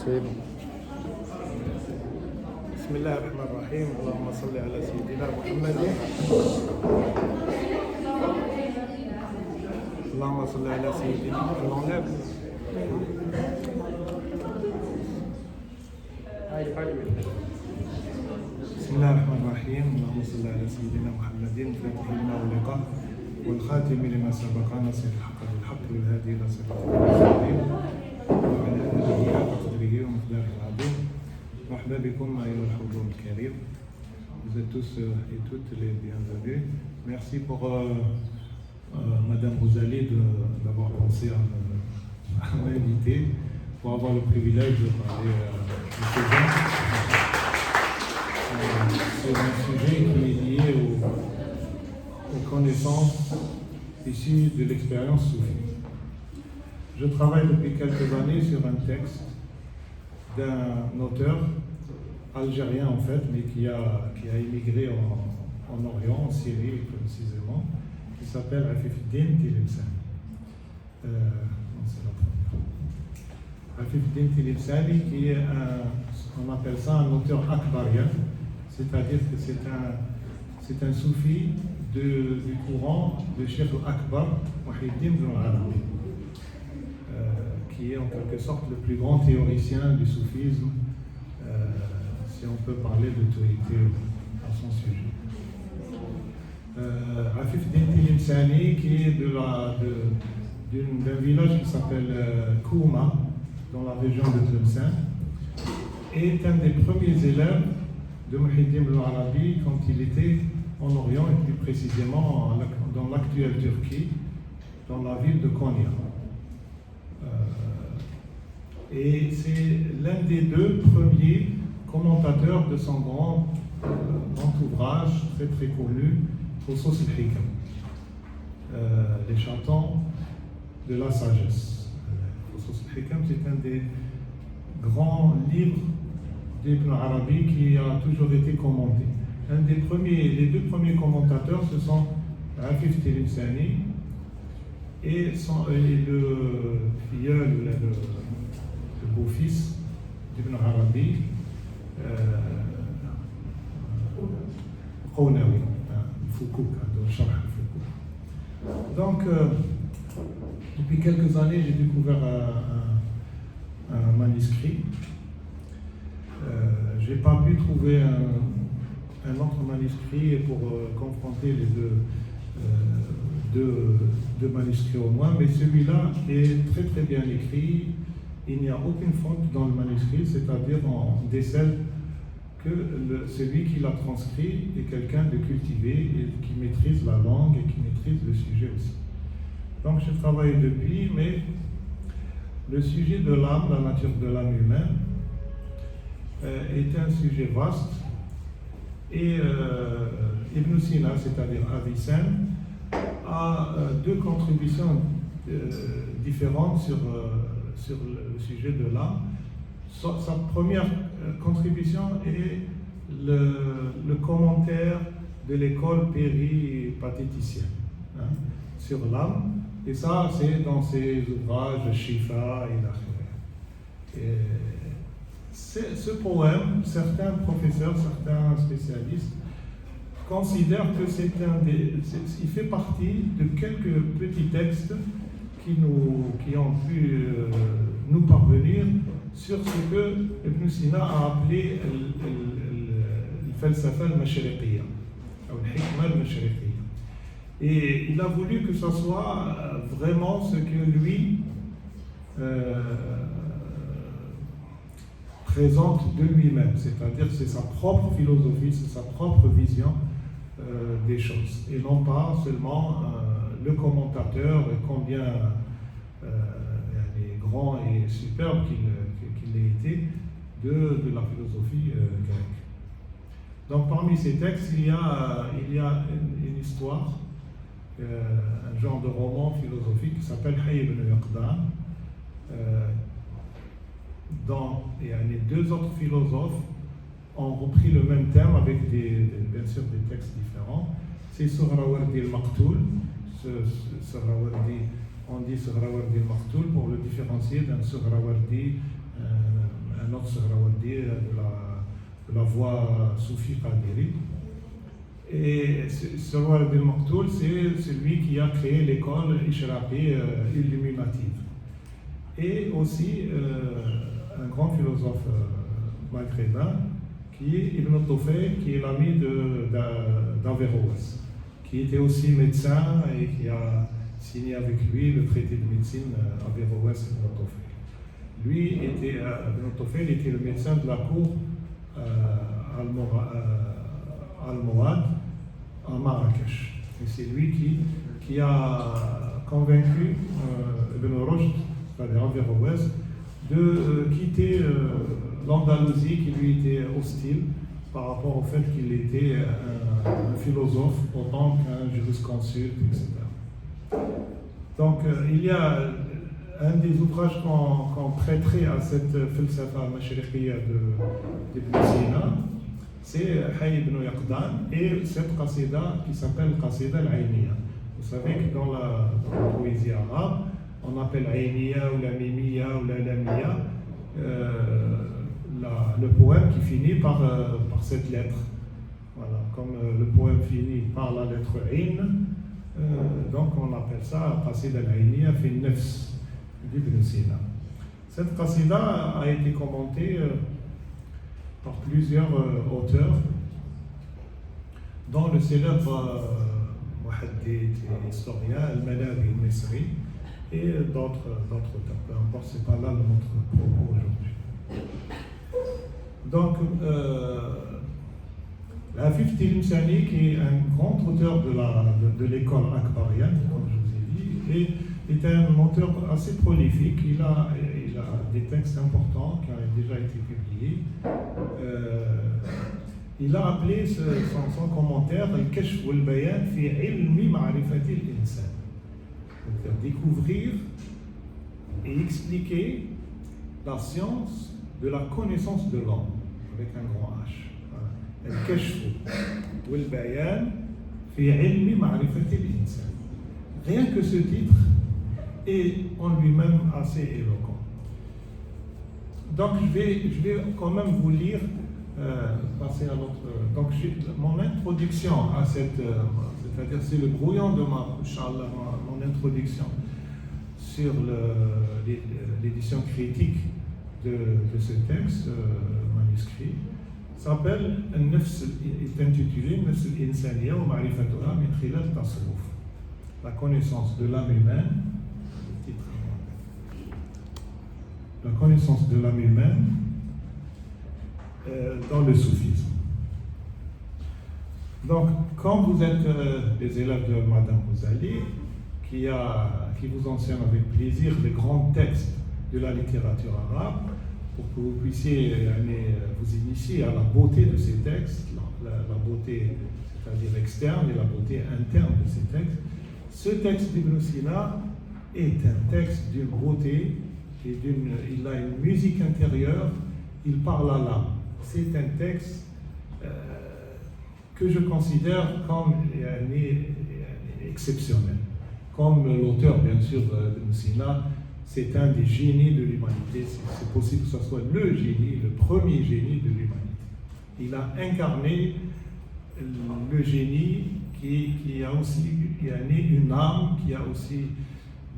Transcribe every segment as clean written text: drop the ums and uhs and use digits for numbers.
C'est bon. Bismillah ar-Rahman ar-Rahim. Allahumma salli ala Sayyidina Muhammadin. Allahumma salli ala Sayyidina. On l'enlève. Bismillah ar-Rahman ar-Rahim. Allahumma salli ala Sayyidina Muhammadin. Fatih lima uliqa. والخاتم لما سبق ناصر الحق بالحق والهادي الى صراط المستقيم وعلى اله حق قدره ومقداره العظيم. مرحبا بكم ايها الحضور الكريم. Vous êtes tous et toutes les bienvenus. Merci pour Madame Rosalie d'avoir pensé à m'inviter pour avoir le privilège de parler de ce genre. C'est un sujet qui est lié aux connaissances issues de l'expérience soufie. Je travaille depuis quelques années sur un texte d'un auteur algérien en fait, mais qui a émigré en Orient, en Syrie précisément, qui s'appelle Afifuddin Tilimsani. Afifuddin Tilimsani qui est on appelle ça un auteur akbarien, c'est-à-dire que c'est un soufi du courant de Cheikh Akbar, Muhyiddin ibn al-Arabi, qui est en quelque sorte le plus grand théoricien du soufisme, si on peut parler d'autorité à son sujet. Afifuddin Tilimsani, qui est d'un village qui s'appelle Kouma, dans la région de Tlemcen, est un des premiers élèves de Muhyiddin ibn al-Arabi quand il était en Orient et plus précisément dans l'actuelle Turquie, dans la ville de Konya. Et c'est l'un des deux premiers commentateurs de son grand ouvrage très très connu, Fusus al-Hikam, les chantants de la sagesse. Fusus al-Hikam, c'est un des grands livres d'Ibn Arabi qui a toujours été commenté. Les deux premiers commentateurs, ce sont Afif Tilimsani et le filleul, le beau-fils d'Ibn Arabi, Qawnawi, Foukouk, de Sharh al-Foukouk. Donc, depuis quelques années, j'ai découvert un manuscrit. Je n'ai pas pu trouver un autre manuscrit pour confronter les deux manuscrits au moins, mais celui-là est très très bien écrit. Il n'y a aucune faute dans le manuscrit, c'est-à-dire on décèle que celui qui l'a transcrit est quelqu'un de cultivé et qui maîtrise la langue et qui maîtrise le sujet aussi. Donc je travaille depuis, mais le sujet de l'âme, la nature de l'âme humaine, est un sujet vaste. Et Ibn Sina, c'est-à-dire Avicenne, a deux contributions différentes sur le sujet de l'âme. Sa première contribution est le commentaire de l'école péripatéticienne sur l'âme, et ça c'est dans ses ouvrages Shifa et ce poème, certains professeurs, certains spécialistes considèrent que il fait partie de quelques petits textes qui ont pu nous parvenir sur ce que Ibn Sina a appelé le falsafa al-mashriqiyya, ou le hikma al-mashriqiyya. Et il a voulu que ce soit vraiment ce que lui présente de lui-même, c'est-à-dire c'est sa propre philosophie, c'est sa propre vision des choses, et non pas seulement le commentateur, combien grand et superbe qu'il ait été de la philosophie grecque. Donc parmi ces textes, il y a une histoire, un genre de roman philosophique qui s'appelle Hayy ibn Yaqdan, dont les deux autres philosophes ont repris le même thème avec bien sûr des textes différents. C'est Sohrawardi al-Maqtoul. On dit Sohrawardi al-Maqtoul pour le différencier d'un Sohrawardi, un Qadir, de la voie soufie Qadiri. Et Sirwar ibn Maktoul, c'est celui qui a créé l'école Ishraqi illuminative. Et aussi un grand philosophe maghrébin qui est Ibn Tufayl, qui est l'ami d'Averroès, qui était aussi médecin et qui a signé avec lui le traité de médecine Averroès et Ibn Tufayl. Lui, Ibn Tufayl était le médecin de la cour almohade à Marrakech. Et c'est lui qui a convaincu Ibn Rushd, c'est-à-dire Averroès, de quitter l'Andalousie qui lui était hostile par rapport au fait qu'il était un philosophe autant qu'un jurisconsulte, etc. Donc il y a un des ouvrages qu'on prêterait à cette falsafa mashriqiyya d'Ibn Sina, c'est Hayy ibn Yaqdan et cette qasida qui s'appelle Qasida al-Ayniya. Vous savez que dans la poésie arabe, on appelle Ayniya ou la Mimiya ou la Lamiya le poème qui finit par cette lettre. Voilà, comme le poème finit par la lettre Ayn, donc on appelle ça Qasida al-Ayniya fi Nafs d'Ibn Sina. Cette qasida a été commentée par plusieurs auteurs, dont le célèbre muhaddith et historien Al-Manawi al-Misri et d'autres auteurs. Peu importe, c'est pas là notre propos aujourd'hui. Donc, Afif Tilimsani, qui est un grand auteur de l'école akbarienne, comme je vous ai dit, est un auteur assez prolifique. Il a des textes importants qui ont déjà été publiés. Il a appelé son commentaire Al-Kashf wal-Bayan fi ilmi ma'rifati al-insan. C'est-à-dire découvrir et expliquer la science de la connaissance de l'homme, avec un grand H. Al-Kashf wal-Bayan fi ilmi ma'rifati al-insan. Rien que ce titre est en lui-même assez éloquent. Donc je vais quand même vous lire, passer à l'autre. Donc mon introduction à c'est-à-dire c'est le brouillon de mon introduction sur l'édition critique de ce texte manuscrit s'appelle est intitulé Nafs al-Insaniya wa ma'rifatuha min khilal tasawwuf, la connaissance de l'âme humaine. La connaissance de l'âme humaine dans le soufisme. Donc, quand vous êtes des élèves de Madame Ghazali, qui vous enseigne avec plaisir les grands textes de la littérature arabe, pour que vous puissiez vous initier à la beauté de ces textes, la beauté, c'est-à-dire externe, et la beauté interne de ces textes, ce texte d'Ibn Sina est un texte d'une beauté. Il a une musique intérieure, il parle à l'âme. C'est un texte que je considère comme exceptionnel. Comme l'auteur, bien sûr, de Sina, c'est un des génies de l'humanité. C'est possible que ce soit le génie, le premier génie de l'humanité. Il a incarné le génie qui a né une âme, qui a aussi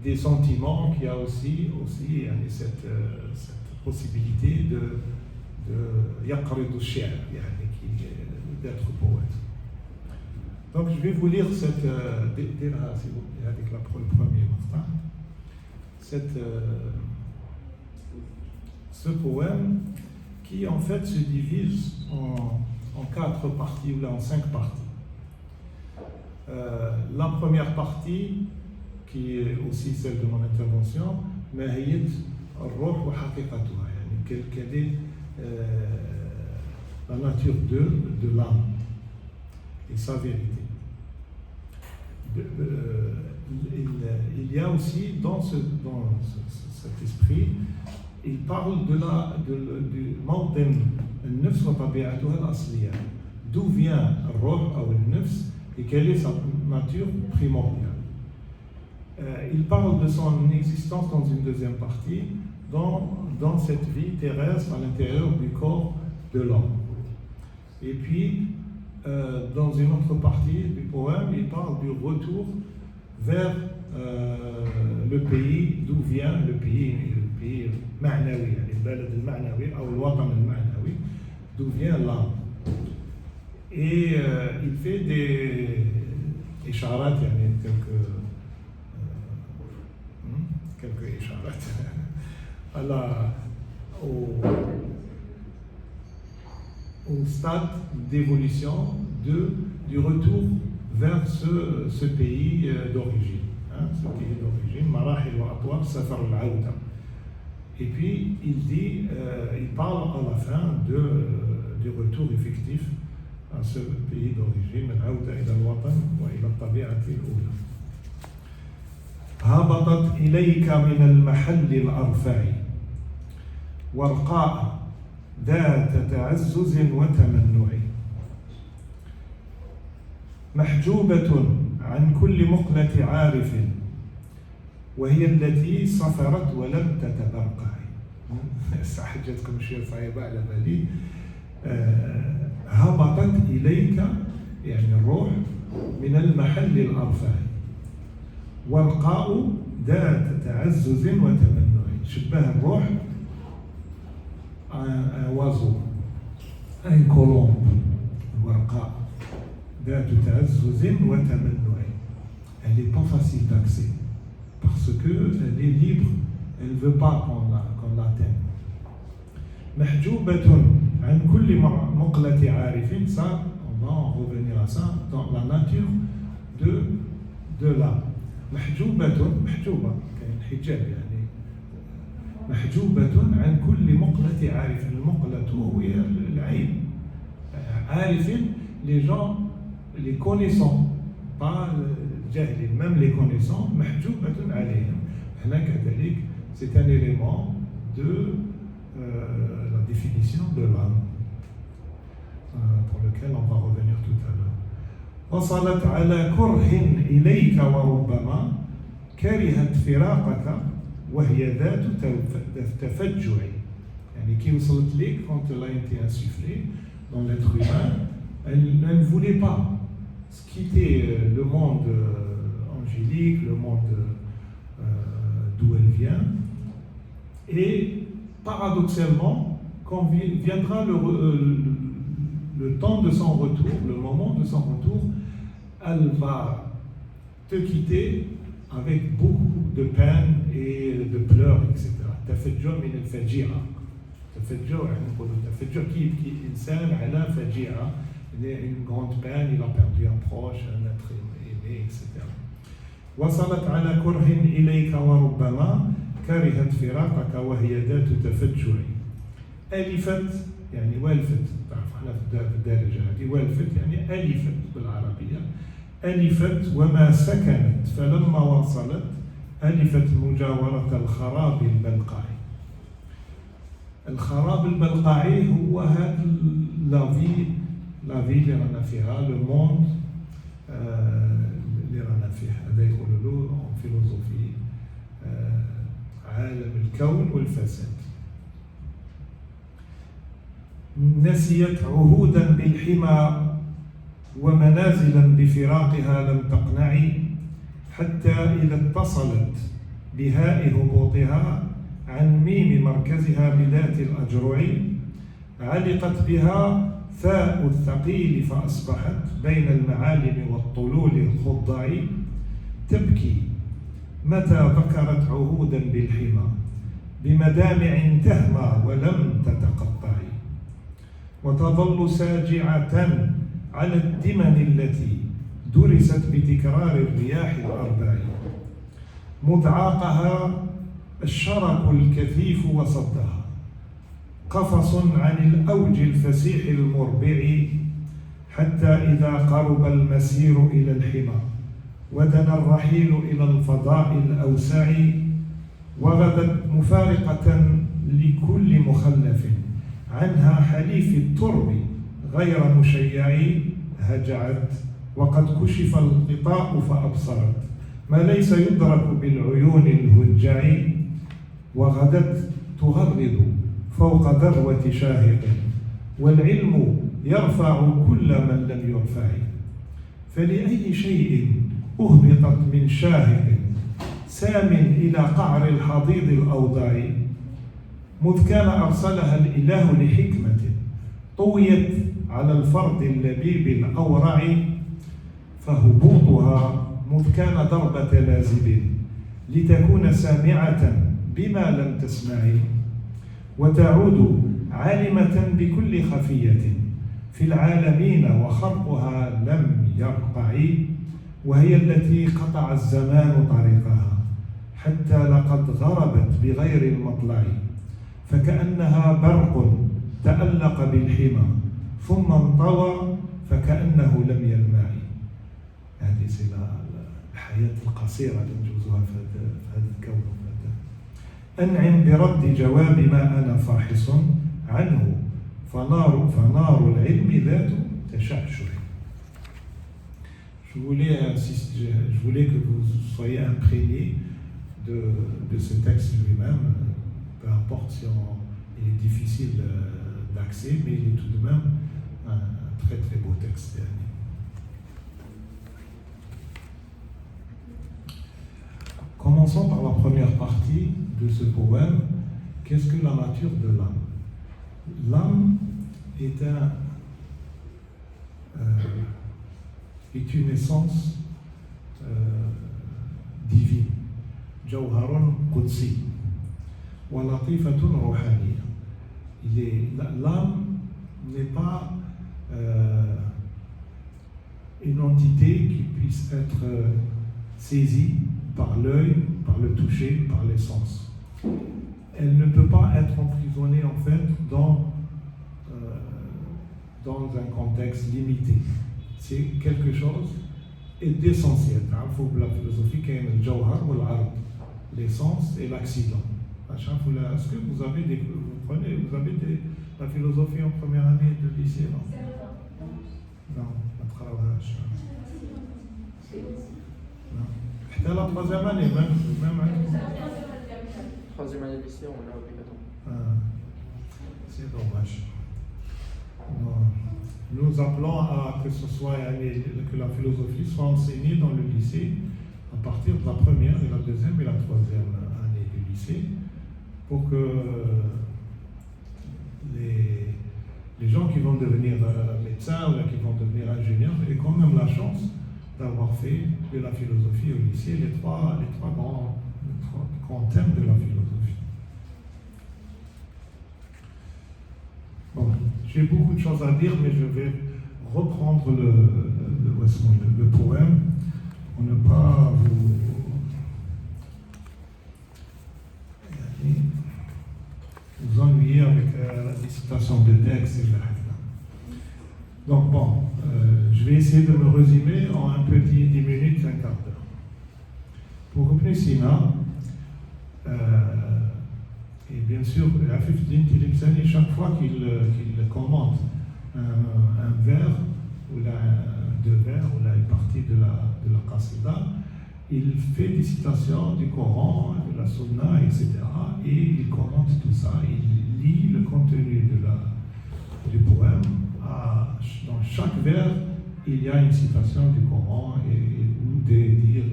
des sentiments, qui a aussi cette possibilité de yaqridu shi'r, d'être poète. Donc je vais vous lire cette avec le premier ce poème qui en fait se divise en 4 parties ou là en 5 parties. La première partie, qui est aussi celle de mon intervention, Mahiyat al-Ruh wa haqiqatuha, quelle est la nature de l'âme et sa vérité. Il y a aussi dans cet esprit, il parle du mawdin al-nafs wa tabi'atuha al-asliya, d'où vient al-Ruh ou al-nafs et quelle est sa nature primordiale. Il parle de son existence dans une deuxième partie, dans dans cette vie terrestre à l'intérieur du corps de l'homme. Et puis, dans une autre partie du poème, il parle du retour vers le pays d'où vient le pays معنوي, يعني البلد المعنوي أو الوطن المعنوي, d'où vient l'âme. Et il fait des إشارات, يعني quelques إشارات au stade d'évolution du retour vers ce pays d'origine. Ce pays d'origine, مراحل وأطوار سفر العودة. Et puis il parle à la fin du retour effectif à ce pays d'origine, العودة إلى الوطن وإلى الطبيعة الأولى. هبطت إليك من المحل الأرفع ورقاء ذات تعزز وتمنع محجوبة عن كل مقلة عارف وهي التي صفرت ولم تتبرقع. حاجتكم شيء صعيبة على بالي. هبطت إليك يعني الروح من المحل الأرفع ورقاء ذات تعزز وتمنع. شبه الروح un oiseau, un colombe, الورقاء ذات تعزز وتمنع. Elle n'est pas facile d'accès parce qu'elle est libre, elle ne veut pas qu'on l'atteigne. محجوبة عن كل مقلة عارف, ça on va en revenir à ça dans la nature de l'âme. محجوبة كاين حجاب يعني محجوبة عن كل مقلة عارف. المقلة هي العين. عارف les gens, les connaissants, pas الجاهلين, même les connaissants. محجوبة عليهم. هنا كذلك c'est un élément de la définition de l'âme pour lequel on va revenir tout à l'heure. وصلت على كره إليك وربما كرهت فراقك وهي ذات تفجع. يعني كي وصلت لك quand elle a été insufflée dans l'être humain, elle ne voulait pas quitter le monde angélique, le monde d'où elle vient. Et paradoxalement, quand viendra le temps de son retour, le moment de son retour, elle va te quitter avec beaucoup de peine et de pleurs, etc. تفجع من الفجيعة. تفجع يعني نقولوا تفجع كي يبكي الإنسان على فجيعة, une grande peine, il a perdu un proche, un être aimé, etc. وصلت على كره إليك وربما كرهت فراقك وهي ذات تفجع. ألفت يعني والفت, تعرف احنا في الدارجة هذه والفت يعني ألفت بالعربية. ألفت وما سكنت فلما وصلت ألفت مجاورة الخراب البلقاعي. الخراب البلقاعي هو هذا لا في اللي رانا فيها, لو موند اللي رانا فيه. هذا يقولوا له فيلوزوفي عالم الكون والفساد. نسيت عهودا بالحمى ومنازلا بفراقها لم تقنعي حتى إذا اتصلت بهاء هبوطها عن ميم مركزها بذات الأجرع علقت بها ثاء الثقيل فأصبحت بين المعالم والطلول الخضع تبكي متى ذكرت عهودا بالحمى بمدامع تهمى ولم تتقطع وتظل ساجعة على الدمن التي درست بتكرار الرياح الأربع مذعاقها الشرق الكثيف وصدها قفص عن الأوج الفسيح المربع حتى إذا قرب المسير إلى الحمى ودنا الرحيل إلى الفضاء الأوسع وغدت مفارقة لكل مخلف عنها حليف الترب غير مشيع هجعت وقد كشف الغطاء فأبصرت ما ليس يدرك بالعيون الهجع وغدت تغرد فوق ذروة شاهق والعلم يرفع كل من لم يرفع فلأي شيء أهبطت من شاهق سام إلى قعر الحضيض الأوضاع مذ كان أرسلها الإله لحكمة طويت على الفرد اللبيب الأورع فهبوطها مذ كان ضربة لازب لتكون سامعة بما لم تسمعي وتعود عالمة بكل خفية في العالمين وخرقها لم يرقع وهي التي قطع الزمان طريقها حتى لقد غربت بغير المطلع فكأنها برق تألق بالحمى ثم انطوى فكأنه لم يلمع. هذه الحياة القصيرة اللي نجوزها في هذا الكون. أنعم برد جواب ما أنا فاحص عنه فنار العلم ذات تشعشع. Je voulais que vous soyez imprégnés de ce texte lui-même, peu importe si il est difficile d'accès, mais il est tout de même un très très beau texte. Commençons par la première partie de ce poème. Qu'est-ce que la nature de l'âme? L'âme est une essence divine. Jawharun Qudsi wa latifatun ruhaniya. L'âme n'est pas une entité qui puisse être saisie par l'œil, par le toucher, par les sens. Elle ne peut pas être emprisonnée en fait dans un contexte limité. C'est quelque chose d'essentiel. La philosophie qui est le jawhar ou l'ard, l'essence et l'accident. Est-ce que vous avez la philosophie en première année de lycée? Non, c'était la troisième année, même année. Troisième année de lycée, on l'a obligatoire. C'est dommage. Nous appelons à que ce soit que la philosophie soit enseignée dans le lycée à partir de la première et la deuxième et la troisième année du lycée pour que les gens qui vont devenir médecins ou qui vont devenir ingénieurs aient quand même la chance d'avoir fait de la philosophie au lycée les trois grands thèmes de la philosophie. Bon, j'ai beaucoup de choses à dire, mais je vais reprendre le poème pour ne pas vous ennuyer avec la citation de texte et de la hadith. Donc bon, je vais essayer de me résumer en un petit 10 minutes, un quart d'heure. Pour Ibn Sina, et bien sûr, Afif Din Tilimsani, chaque fois qu'il commente un vers ou deux vers ou une partie de la qasida, il fait des citations du Coran, de la Sunna, etc. Et il commente tout ça. Il lit le contenu du poème. Dans chaque vers, il y a une citation du Coran ou des dires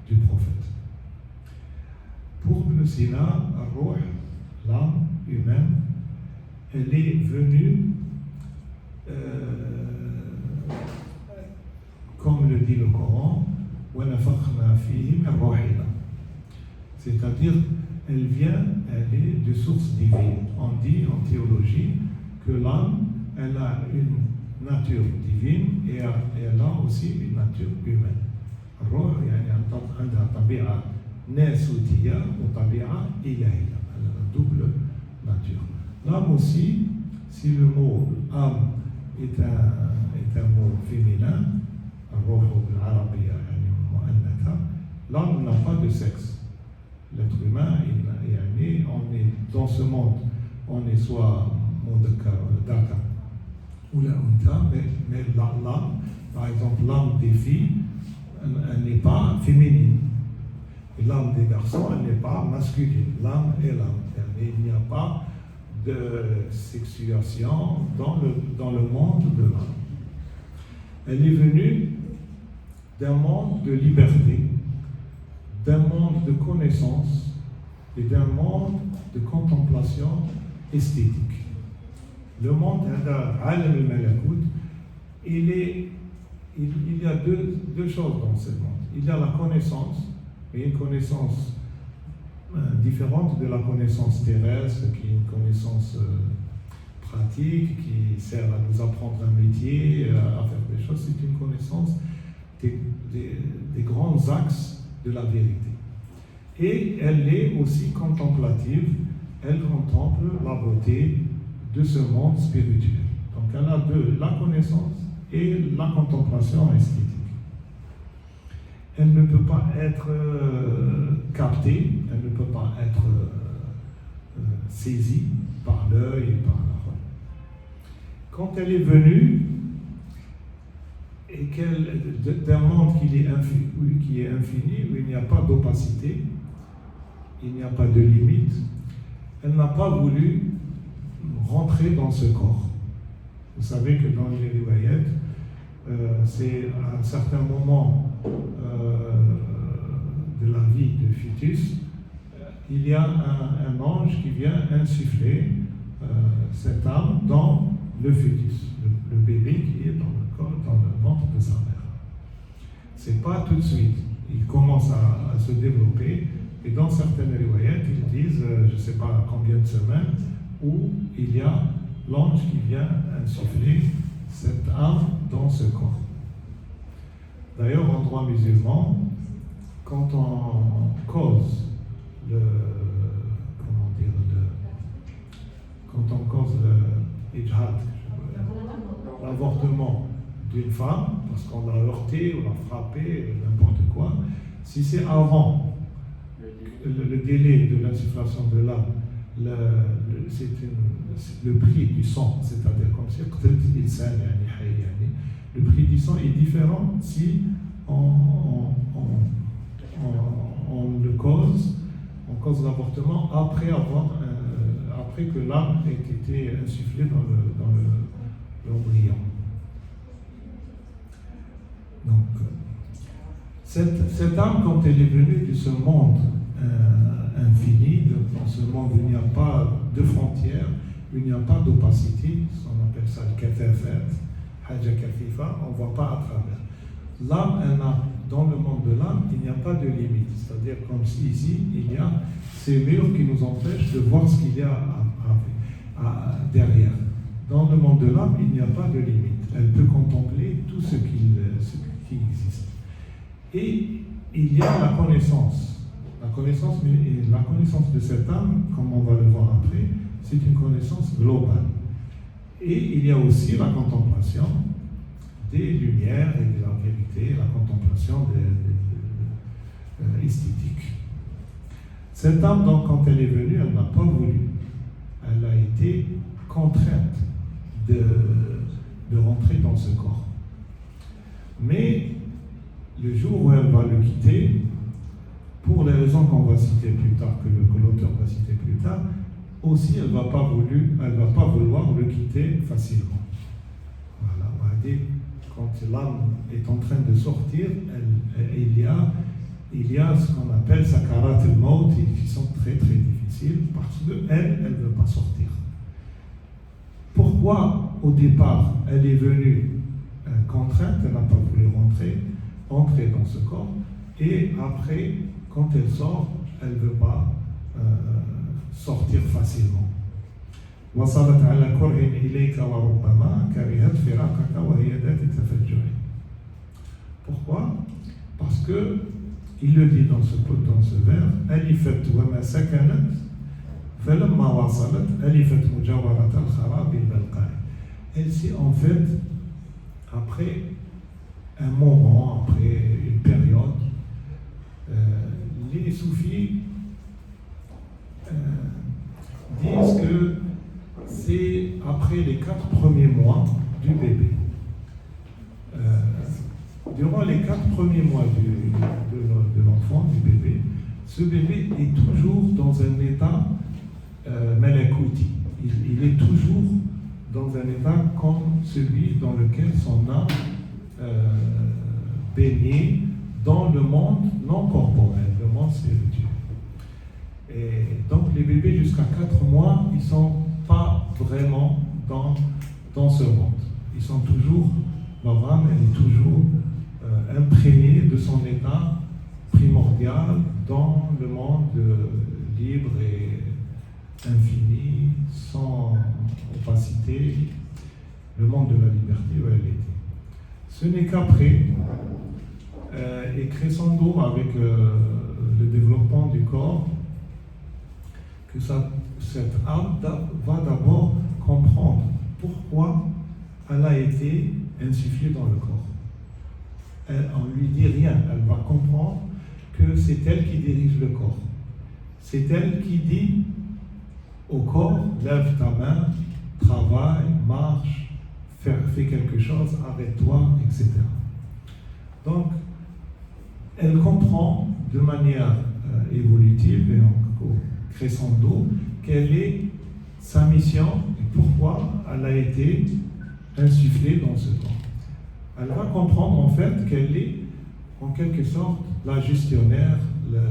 du prophète. Pour Ibn Sina, Ar-Ruh, l'âme humaine, elle est venue, comme le dit le Coran, c'est-à-dire, elle est de source divine. On dit en théologie que l'âme, elle a une nature divine et elle a aussi une nature humaine. الروح يعني عندها طبيعة ناسوتية وطبيعة إلهية. Elle a une double nature. L'âme aussi, si le mot âme est un mot féminin, الروح بالعربية يعني مؤنثة, l'âme n'a pas de sexe. L'être humain, on est dans ce monde, on est soit Dhaka ou la Unta, mais l'âme, par exemple l'âme des filles, elle n'est pas féminine. Et l'âme des garçons, elle n'est pas masculine. L'âme est l'âme. Et il n'y a pas de sexuation dans le monde de l'âme. Elle est venue d'un monde de liberté, d'un monde de connaissance et d'un monde de contemplation esthétique. Le monde, Alam al-Malakout, il y a deux choses dans ce monde. Il y a la connaissance, et une connaissance différente de la connaissance terrestre, qui est une connaissance pratique, qui sert à nous apprendre un métier, à faire des choses. C'est une connaissance des grands axes de la vérité. Et elle est aussi contemplative, elle contemple la beauté de ce monde spirituel. Donc elle a la connaissance et la contemplation esthétique. Elle ne peut pas être captée, elle ne peut pas être saisie par l'œil et par la parole. Quand elle est venue, et d'un monde qui est infini, où il n'y a pas d'opacité, il n'y a pas de limite, elle n'a pas voulu rentrer dans ce corps. Vous savez que dans les riwayat, c'est à un certain moment de la vie du fœtus, il y a un ange qui vient insuffler cette âme dans le fœtus, le bébé qui est dans le corps, dans le ventre de sa mère. C'est pas tout de suite. Il commence à se développer, et dans certaines riwayat, ils disent, je ne sais pas combien de semaines, où il y a l'ange qui vient insuffler cette âme dans ce corps. D'ailleurs, en droit musulman, quand on cause l'avortement d'une femme, parce qu'on l'a heurté ou l'a frappé, n'importe quoi, si c'est avant le délai de l'insufflation de l'âme, c'est le prix du sang, c'est-à-dire comme si le prix du sang est différent si on cause l'avortement après que l'âme ait été insufflée dans l'embryon. Donc, cette âme, quand elle est venue de ce monde infini, dans ce monde où il n'y a pas de frontières, où il n'y a pas d'opacité, on appelle ça le kathafat, haja kathifa, on ne voit pas à travers. L'âme, dans le monde de l'âme, il n'y a pas de limite, c'est-à-dire comme si ici, il y a ces murs qui nous empêchent de voir ce qu'il y a derrière. Dans le monde de l'âme, il n'y a pas de limite. Elle peut contempler tout ce qui existe. Et il y a la connaissance. La connaissance de cette âme, comme on va le voir après, c'est une connaissance globale. Et il y a aussi la contemplation des lumières et de la vérité, la contemplation esthétique. Cette âme, donc, quand elle est venue, elle n'a pas voulu. Elle a été contrainte de rentrer dans ce corps. Mais le jour où elle va le quitter, pour les raisons qu'on va citer plus tard, que l'auteur va citer plus tard, aussi elle ne va pas vouloir le quitter facilement. Voilà, on va dire, quand l'âme est en train de sortir, il y a ce qu'on appelle sakarat al-maut, qui sont très très difficiles, parce qu'elle ne veut pas sortir. Pourquoi, au départ, elle est venue contrainte, elle n'a pas voulu entrer dans ce corps, et après, quand elle sort, elle ne veut pas sortir facilement. وصلت على كره إليك وربما كرهت فراقك وهي ذات التفجر. Pourquoi? Parce que il le dit dans ce vers, ألفت وما سكنت فلما وصلت ألفت مجاورة الخراب البلقاء. Elle s'est en fait, après un moment, après une période, les soufis disent que c'est après les 4 premiers mois du bébé. Durant les 4 premiers mois de l'enfant, du bébé, ce bébé est toujours dans un état melekouti. Il est toujours dans un état comme celui dans lequel son âme baignait dans le monde non corporel, le monde spirituel. Et donc les bébés jusqu'à 4 mois, ils ne sont pas vraiment dans ce monde. Ils sont toujours, leur âme, elle est toujours imprégnée de son état primordial dans le monde libre et infini, sans opacité, le monde de la liberté où elle était. Ce n'est qu'après, et crescendo avec le développement du corps, que cette âme va d'abord comprendre pourquoi elle a été insufflée dans le corps. On ne lui dit rien, elle va comprendre que c'est elle qui dirige le corps. C'est elle qui dit au corps, lève ta main, travaille, marche, fais quelque chose, arrête-toi, etc. Donc, elle comprend de manière évolutive et encore crescendo quelle est sa mission et pourquoi elle a été insufflée dans ce corps. Elle va comprendre en fait qu'elle est en quelque sorte la gestionnaire,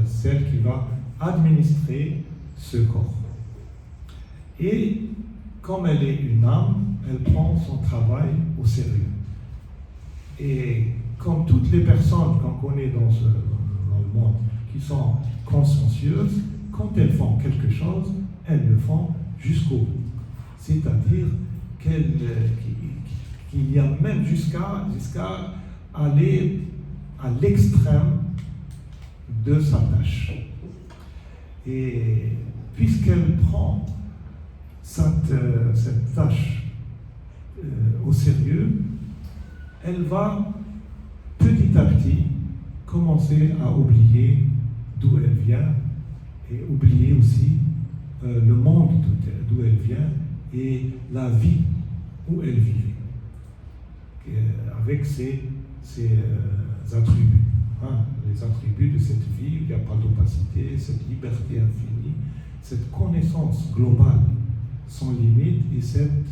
celle qui va administrer ce corps. Et comme elle est une âme, elle prend son travail au sérieux. Et comme toutes les personnes qu'on connaît dans le monde qui sont consciencieuses, quand elles font quelque chose, elles le font jusqu'au bout. C'est-à-dire qu'il y a même jusqu'à aller à l'extrême de sa tâche. Et puisqu'elle prend cette tâche au sérieux, elle va petit à petit commencer à oublier d'où elle vient et oublier aussi le monde d'où elle vient et la vie où elle vivait, avec ses attributs. Les attributs de cette vie, il n'y a pas d'opacité, cette liberté infinie, cette connaissance globale sans limite et cette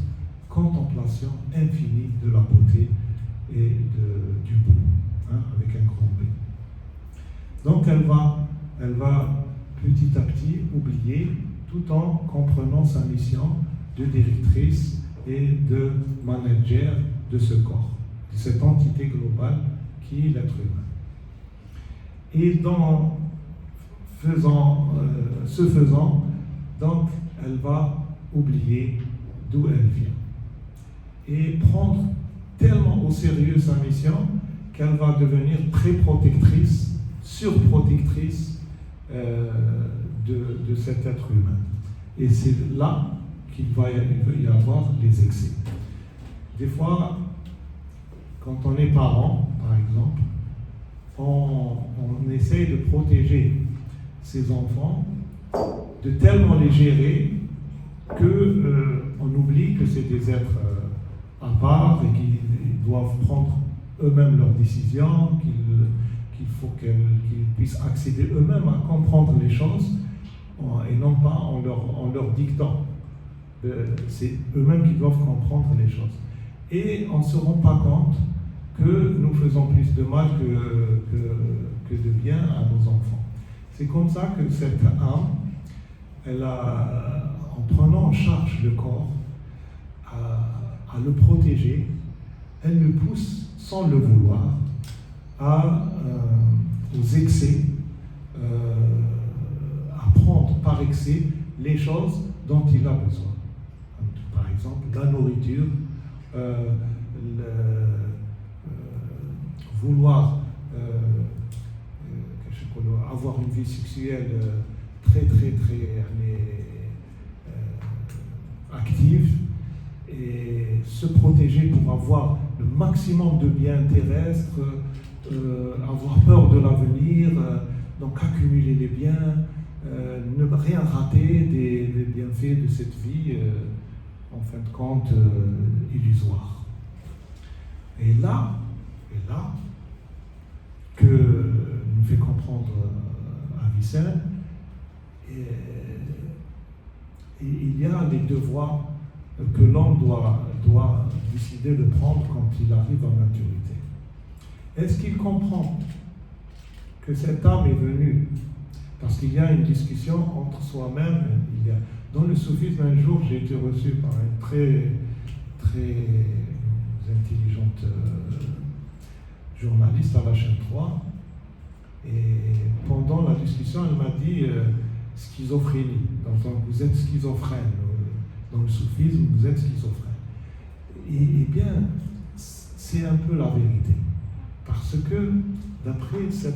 contemplation infinie de la beauté et du beau, avec un grand B. Donc elle va petit à petit oublier tout en comprenant sa mission de directrice et de manager de ce corps, de cette entité globale qui est l'être humain. Et ce faisant, donc, elle va oublier d'où elle vient et prendre tellement au sérieux sa mission qu'elle va devenir très protectrice, surprotectrice de cet être humain. Et c'est là qu'il va y avoir les excès. Des fois, quand on est parent, par exemple, on essaye de protéger ses enfants, de tellement les gérer qu'on oublie que c'est des êtres à part et qu'ils doivent prendre eux-mêmes leurs décisions, qu'il faut qu'ils puissent accéder eux-mêmes à comprendre les choses et non pas en leur dictant. C'est eux-mêmes qui doivent comprendre les choses. Et on ne se rend pas compte que nous faisons plus de mal que de bien à nos enfants. C'est comme ça que cette âme, en prenant en charge le corps, à le protéger, elle le pousse sans le vouloir aux excès, à prendre par excès les choses dont il a besoin. Par exemple, la nourriture, vouloir avoir une vie sexuelle très active et se protéger pour avoir le maximum de biens terrestres, avoir peur de l'avenir, donc accumuler les biens, ne rien rater des bienfaits de cette vie, en fin de compte, illusoire. Et là que nous fait comprendre Avicenne. Et il y a les devoirs que l'homme doit décider de prendre quand il arrive à maturité. Est-ce qu'il comprend que cette âme est venue? Parce qu'il y a une discussion entre soi-même. Dans le soufisme, un jour, j'ai été reçu par une très, très intelligente journaliste à la chaîne 3. Et pendant la discussion, elle m'a dit schizophrénie. Donc, vous êtes schizophrène. Dans le soufisme, vous êtes schizophrène. Et bien, c'est un peu la vérité. Parce que, d'après ce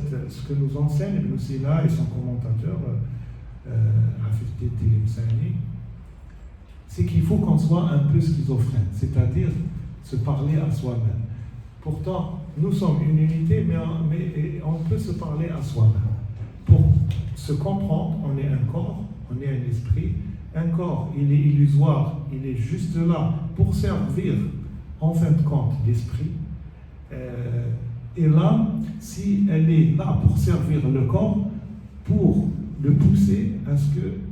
que nous enseigne Ibn Sina et son commentateur, Hafid Tilimsani, c'est qu'il faut qu'on soit un peu schizophrène, c'est-à-dire se parler à soi-même. Pourtant, nous sommes une unité, mais on peut se parler à soi-même. Pour se comprendre, on est un corps, on est un esprit. Un corps, il est illusoire, il est juste là pour servir, en fin de compte, l'esprit. Et l'âme, si elle est là pour servir le corps, pour le pousser à ce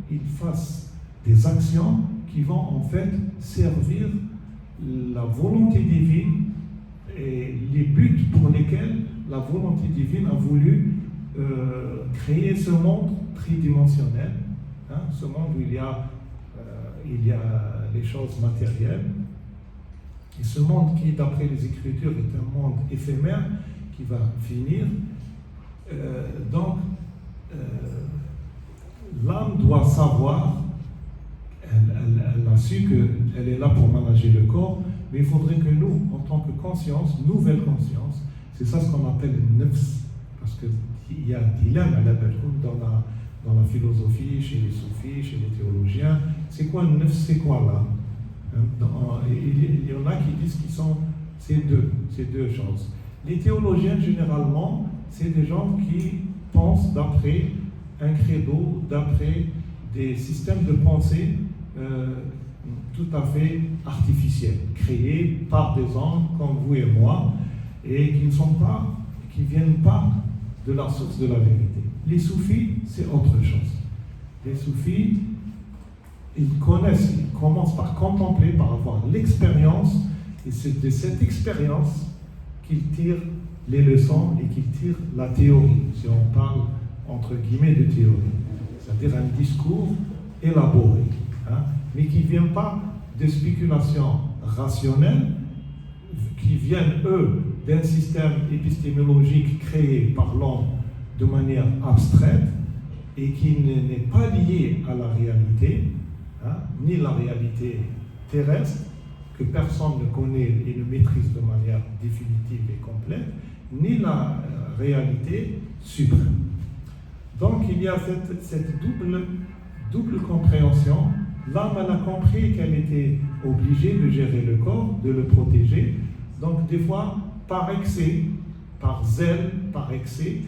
qu'il fasse des actions qui vont en fait servir la volonté divine et les buts pour lesquels la volonté divine a voulu créer ce monde tridimensionnel, hein, ce monde où il y a les choses matérielles. Et ce monde qui, d'après les Écritures, est un monde éphémère qui va finir. L'âme doit savoir, elle a su qu'elle est là pour manager le corps, mais il faudrait que nous, en tant que conscience, nouvelle conscience, c'est ça ce qu'on appelle le nefs, parce qu'il y a un dilemme à la dans la philosophie, chez les soufis, chez les théologiens. C'est quoi le nefs, c'est quoi l'âme? Il y en a qui disent qu'ils sont ces deux choses. Les théologiens, généralement, c'est des gens qui pensent d'après un credo, d'après des systèmes de pensée tout à fait artificiels, créés par des hommes comme vous et moi, et qui ne viennent pas de la source de la vérité. Les soufis, c'est autre chose. Les soufis, ils commencent par contempler, par avoir l'expérience, et c'est de cette expérience qu'ils tirent les leçons et qu'ils tirent la théorie, si on parle entre guillemets de théorie, c'est-à-dire un discours élaboré, hein, mais qui ne vient pas de spéculations rationnelles, qui viennent, eux, d'un système épistémologique créé par l'homme de manière abstraite et qui n'est pas lié à la réalité, hein, ni la réalité terrestre, que personne ne connaît et ne maîtrise de manière définitive et complète, ni la réalité suprême. Donc il y a cette double compréhension. L'âme, elle a compris qu'elle était obligée de gérer le corps, de le protéger. Donc des fois, par excès, par zèle, par excès,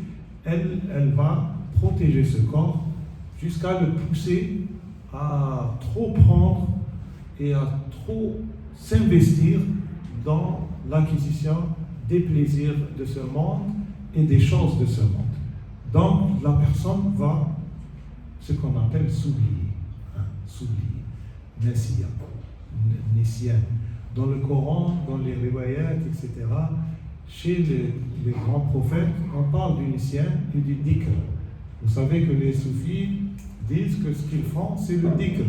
elle va protéger ce corps jusqu'à le pousser à trop prendre et à trop s'investir dans l'acquisition des plaisirs de ce monde et des choses de ce monde. Donc la personne va, ce qu'on appelle s'oublier, Nessienne. Dans le Coran, dans les riwayat, etc., chez les grands prophètes, on parle du Nissien et du dhikr. Vous savez que les soufis disent que ce qu'ils font, c'est le dhikr.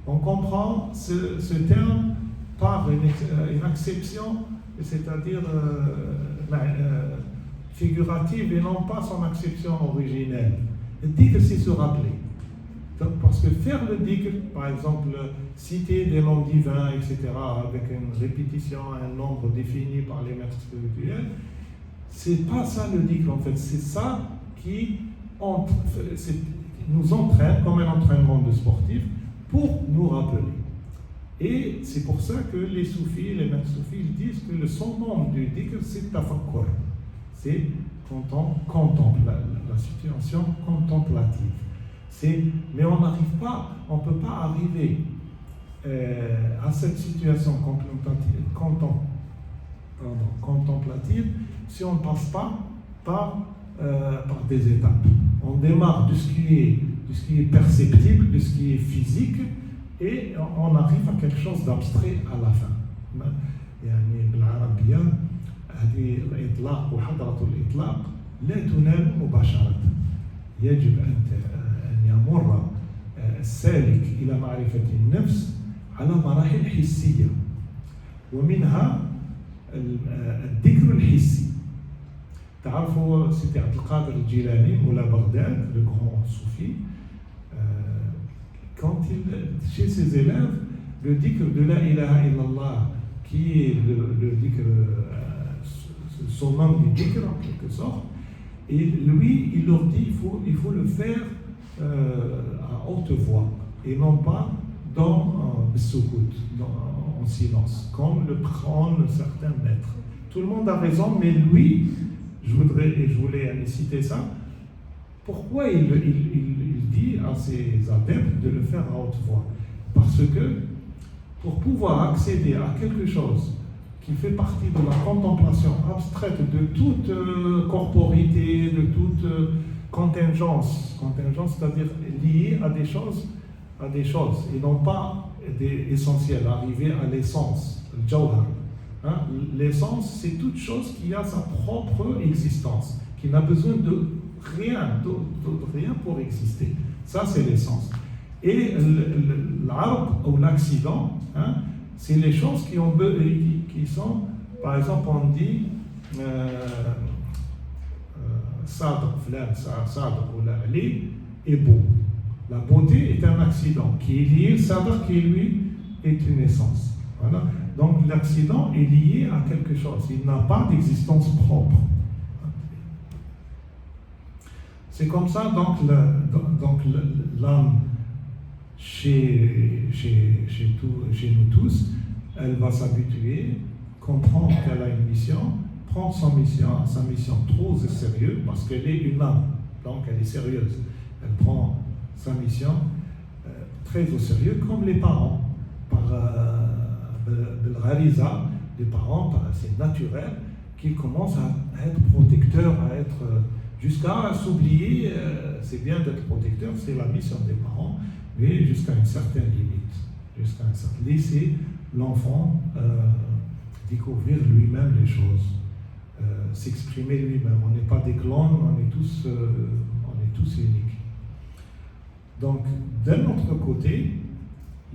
On comprend ce terme par une acception, c'est-à-dire figurative et non pas son acception originelle. Le dhikr, c'est se rappeler. Donc, parce que faire le dhikr, par exemple, citer des noms divins, etc., avec une répétition, un nombre défini par les maîtres spirituels, c'est pas ça le dhikr en fait, c'est ça qui nous entraîne comme un entraînement de sportif pour nous rappeler. Et c'est pour ça que les soufis, les maîtres soufis, ils disent que le summum du dhikr, c'est tafakkur. C'est quand on contemple la situation contemplative. Mais on n'arrive pas, on ne peut pas arriver à cette situation contemplative si on ne passe pas par des étapes. On démarre de ce qui est perceptible, de ce qui est physique, et on arrive à quelque chose d'abstrait à la fin. يعني بالعربية هذه الإطلاق وحضرة الإطلاق لا تنال مباشرة. يجب أن يمر السالك إلى معرفة النفس على مراحل حسية، ومنها الذكر الحسي. تعرفوا سيدي عبد القادر الجيلاني مولا بغداد le grand soufi, quand chez ses élèves, le dhikr de la ilaha illallah, qui est le dhikr, son nom du dhikr en quelque sorte, et lui, il leur dit il faut le faire à haute voix, et non pas dans Bessoukut, en silence, comme le prônent certains maîtres. Tout le monde a raison, mais lui, je voulais aller citer ça. Pourquoi il dit à ses adeptes de le faire à haute voix? Parce que pour pouvoir accéder à quelque chose qui fait partie de la contemplation abstraite de toute corporité, de toute contingence, c'est-à-dire liée à des choses, et non pas des essentiels, arriver à l'essence, le jawhar. L'essence, c'est toute chose qui a sa propre existence, qui n'a besoin de rien pour exister. Ça, c'est l'essence. Et l'arbre ou l'accident, c'est les choses qui sont, par exemple, on dit sadr, flan, sadr ou l'ali est beau. La beauté est un accident qui est lié, sadr qui lui est une essence. Voilà. Donc l'accident est lié à quelque chose, il n'a pas d'existence propre. C'est comme ça, donc l'âme, chez nous tous, elle va s'habituer, comprendre qu'elle a une mission, prendre sa mission trop au sérieux, parce qu'elle est une âme, donc elle est sérieuse. Elle prend sa mission très au sérieux, comme les parents, par Belghariza, les parents, c'est naturel, qu'ils commencent à être protecteurs, à être jusqu'à s'oublier, c'est bien d'être protecteur, c'est la mission des parents, mais jusqu'à une certaine limite, laisser l'enfant découvrir lui-même les choses, s'exprimer lui-même. On n'est pas des clones, on est tous uniques. Donc, d'un autre côté,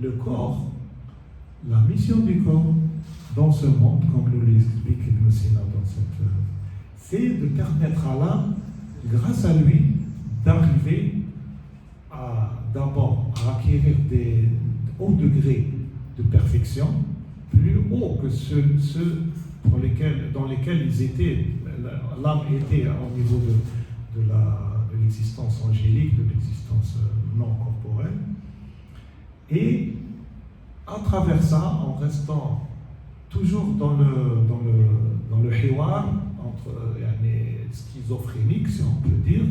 le corps, la mission du corps dans ce monde, comme nous l'explique Ibn Sina dans cette, c'est de permettre à l'âme, grâce à lui, d'arriver d'abord à acquérir des hauts degrés de perfection, plus hauts que ceux dans lesquels l'âme était au niveau de l'existence angélique, de l'existence non corporelle. Et à travers ça, en restant toujours dans le hiwar, entre schizophrénique, si on peut dire,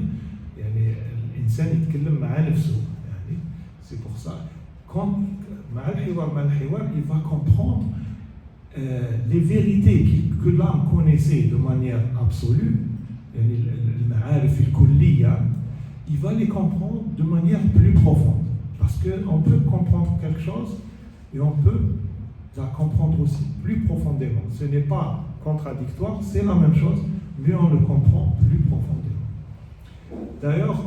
c'est pour ça, quand il va comprendre les vérités que l'âme connaissait de manière absolue, il va les comprendre de manière plus profonde. Parce qu'on peut comprendre quelque chose et on peut la comprendre aussi plus profondément. Ce n'est pas contradictoire, c'est la même chose, mais on le comprend plus profondément. D'ailleurs,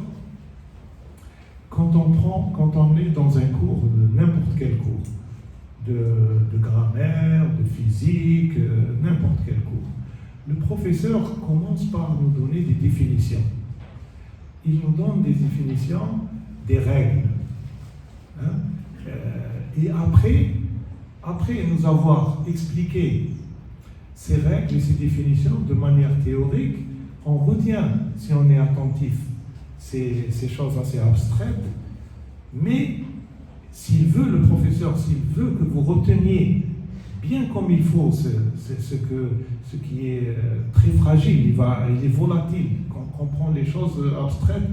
quand on est dans un cours, n'importe quel cours, de grammaire, de physique, n'importe quel cours, le professeur commence par nous donner des définitions. Il nous donne des définitions, des règles. Et après nous avoir expliqué ces règles et ces définitions de manière théorique, on retient, si on est attentif, ces choses assez abstraites, mais le professeur, s'il veut que vous reteniez bien comme il faut ce qui est très fragile, il est volatile, quand on comprend les choses abstraites,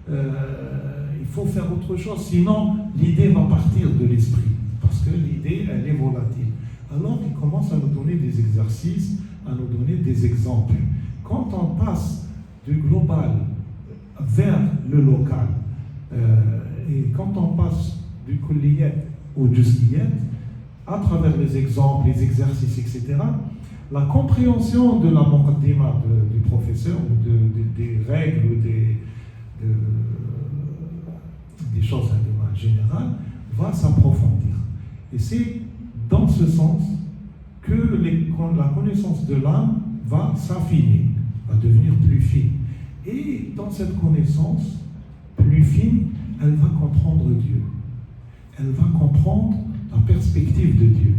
il faut faire autre chose, sinon l'idée va partir de l'esprit, parce que l'idée, elle est volatile. Alors il commence à nous donner des exercices, à nous donner des exemples. Quand on passe du global vers le local. Et quand on passe du kulliyat au juz'iyat, à travers les exemples, les exercices, etc., la compréhension de la muqaddima du professeur, ou des règles, ou des choses en général, va s'approfondir. Et c'est dans ce sens que la connaissance de l'âme va s'affiner, va devenir plus fine. Et dans cette connaissance plus fine, elle va comprendre Dieu. Elle va comprendre la perspective de Dieu,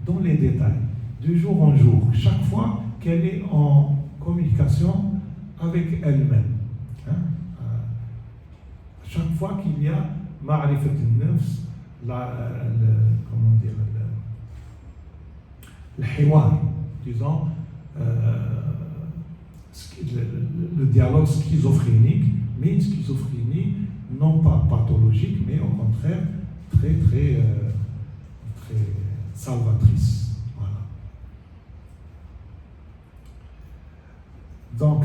dans les détails, de jour en jour, chaque fois qu'elle est en communication avec elle-même. Chaque fois qu'il y a ma'rifat al-nafs, comment dire, le hiwar, disons, le dialogue schizophrénique, mais une schizophrénie non pas pathologique, mais au contraire très salvatrice. Voilà. Donc,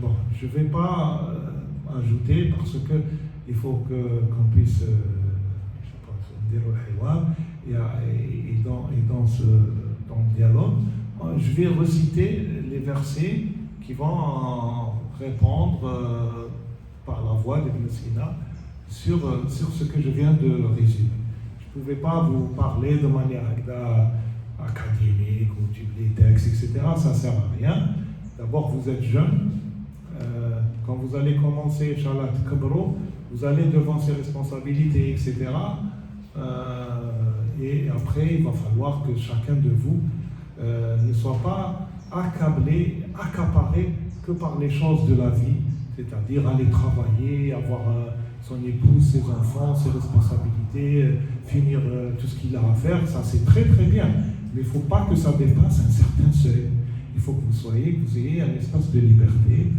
bon, je ne vais pas ajouter parce que il faut qu'on puisse, je pense, dire le hiwar, et dans le dialogue, je vais reciter les versets qui vont répondre par la voix d'Ibn Sina sur ce que je viens de résumer. Je ne pouvais pas vous parler de manière académique, ou les textes, etc. Ça ne sert à rien. D'abord, vous êtes jeune. Quand vous allez commencer, Inch'Allah, Kabro, vous allez devant ses responsabilités, etc. Et après, il va falloir que chacun de vous ne soit pas accaparé que par les choses de la vie, c'est-à-dire aller travailler, avoir son épouse, ses enfants, ses responsabilités, finir tout ce qu'il a à faire. Ça, c'est très très bien, mais il ne faut pas que ça dépasse un certain seuil. Il faut que vous ayez un espace de liberté,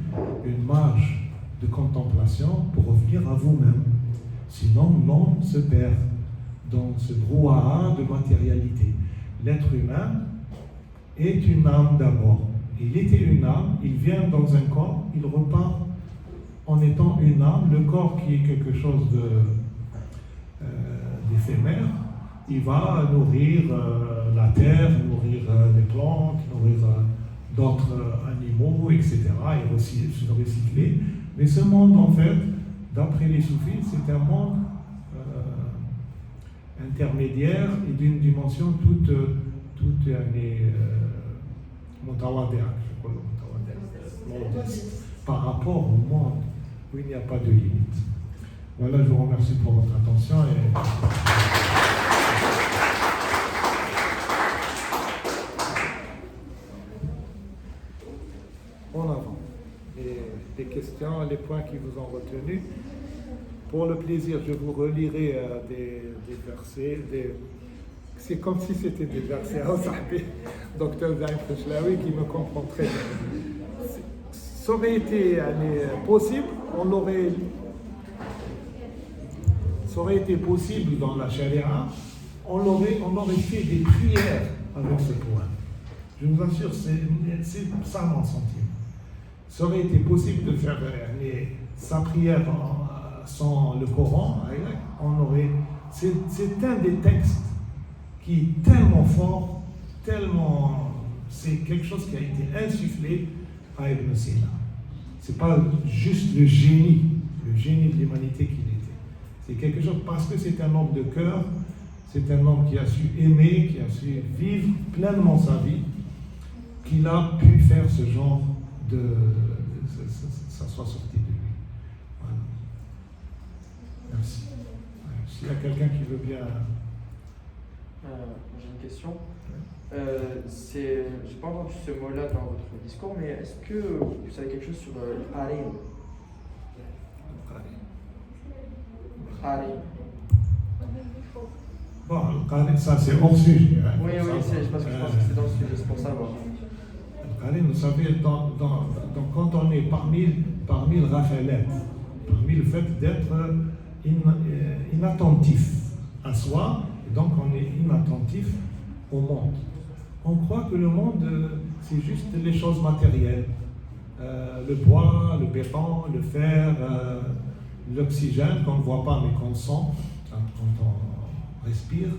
une marge de contemplation pour revenir à vous-même. Sinon, l'homme se perd dans ce brouhaha de matérialité. L'être humain est une âme d'abord. Il était une âme, il vient dans un corps, il repart en étant une âme. Le corps qui est quelque chose d'éphémère, il va nourrir la terre, nourrir les plantes, nourrir d'autres animaux, etc. et aussi se recycler. Mais ce monde, en fait, d'après les soufis, c'est un monde intermédiaire et d'une dimension toute par rapport au monde où il n'y a pas de limite. Voilà, je vous remercie pour votre attention. En avant. Les questions, les points qui vous ont retenu. Pour le plaisir, je vous relirai des versets. C'est comme si c'était des versets à Sahbi, Dr Zaïm Khashlaoui, qui me comprend très bien. Ça aurait été possible, ça aurait été possible dans la charia, on aurait fait des prières avec ce point. Je vous assure, c'est ça mon sentiment. Ça aurait été possible de faire sa prière sans le Coran, c'est un des textes qui est tellement fort, c'est quelque chose qui a été insufflé à Ibn Sina. C'est pas juste le génie de l'humanité qu'il était. C'est quelque chose parce que c'est un homme de cœur, c'est un homme qui a su aimer, qui a su vivre pleinement sa vie, qu'il a pu faire ce genre ça soit sorti de lui. Voilà. Merci. S'il y a quelqu'un qui veut bien. J'ai une question. J'ai pas entendu ce mot-là dans votre discours, mais est-ce que vous savez quelque chose sur le harim? Bon, le harim, ça c'est hors sujet. Hein, oui, parce que je pense que c'est dans le sujet, c'est pour savoir. Le harim, vous savez, quand on est parmi le rafalet, parmi le fait d'être inattentif à soi, et donc on est inattentif au monde. On croit que le monde, c'est juste les choses matérielles. le bois, le béton, le fer, l'oxygène qu'on ne voit pas mais qu'on sent quand on respire.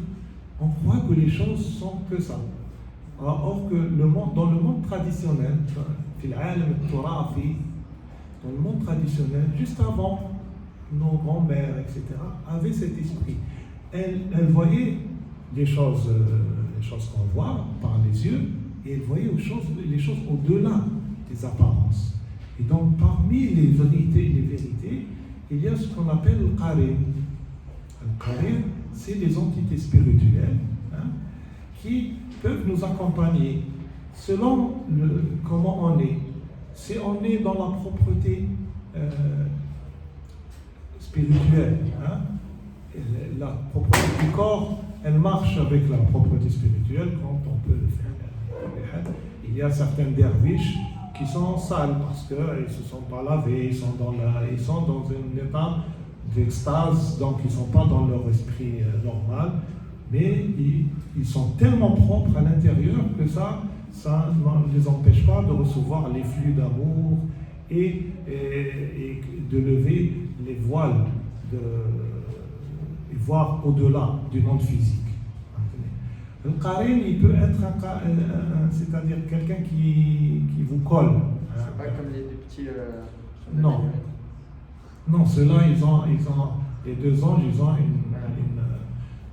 On croit que les choses sont que ça. Or que dans le monde traditionnel, dans le monde traditionnel, juste avant, nos grands-mères, etc., avaient cet esprit. Elles voyaient les choses qu'on voit par les yeux, et elles voyaient les choses au-delà des apparences. Et donc, parmi les vérités, il y a ce qu'on appelle le qarin. Le qarin, c'est des entités spirituelles qui peuvent nous accompagner selon comment on est. Si on est dans la propreté spirituelle, la propreté du corps, elle marche avec la propreté spirituelle quand on peut le faire. Il y a certains derviches qui sont sales parce qu'ils ne se sont pas lavés, ils sont dans un état d'extase, donc ils ne sont pas dans leur esprit normal, mais ils sont tellement propres à l'intérieur que ça ne les empêche pas de recevoir les flux d'amour et de lever les voiles et voir au-delà du monde physique. Le qarin, il peut être c'est-à-dire quelqu'un qui vous colle. C'est pas comme les petits. Non. Non, ceux-là, ils ont les 2 anges, ils ont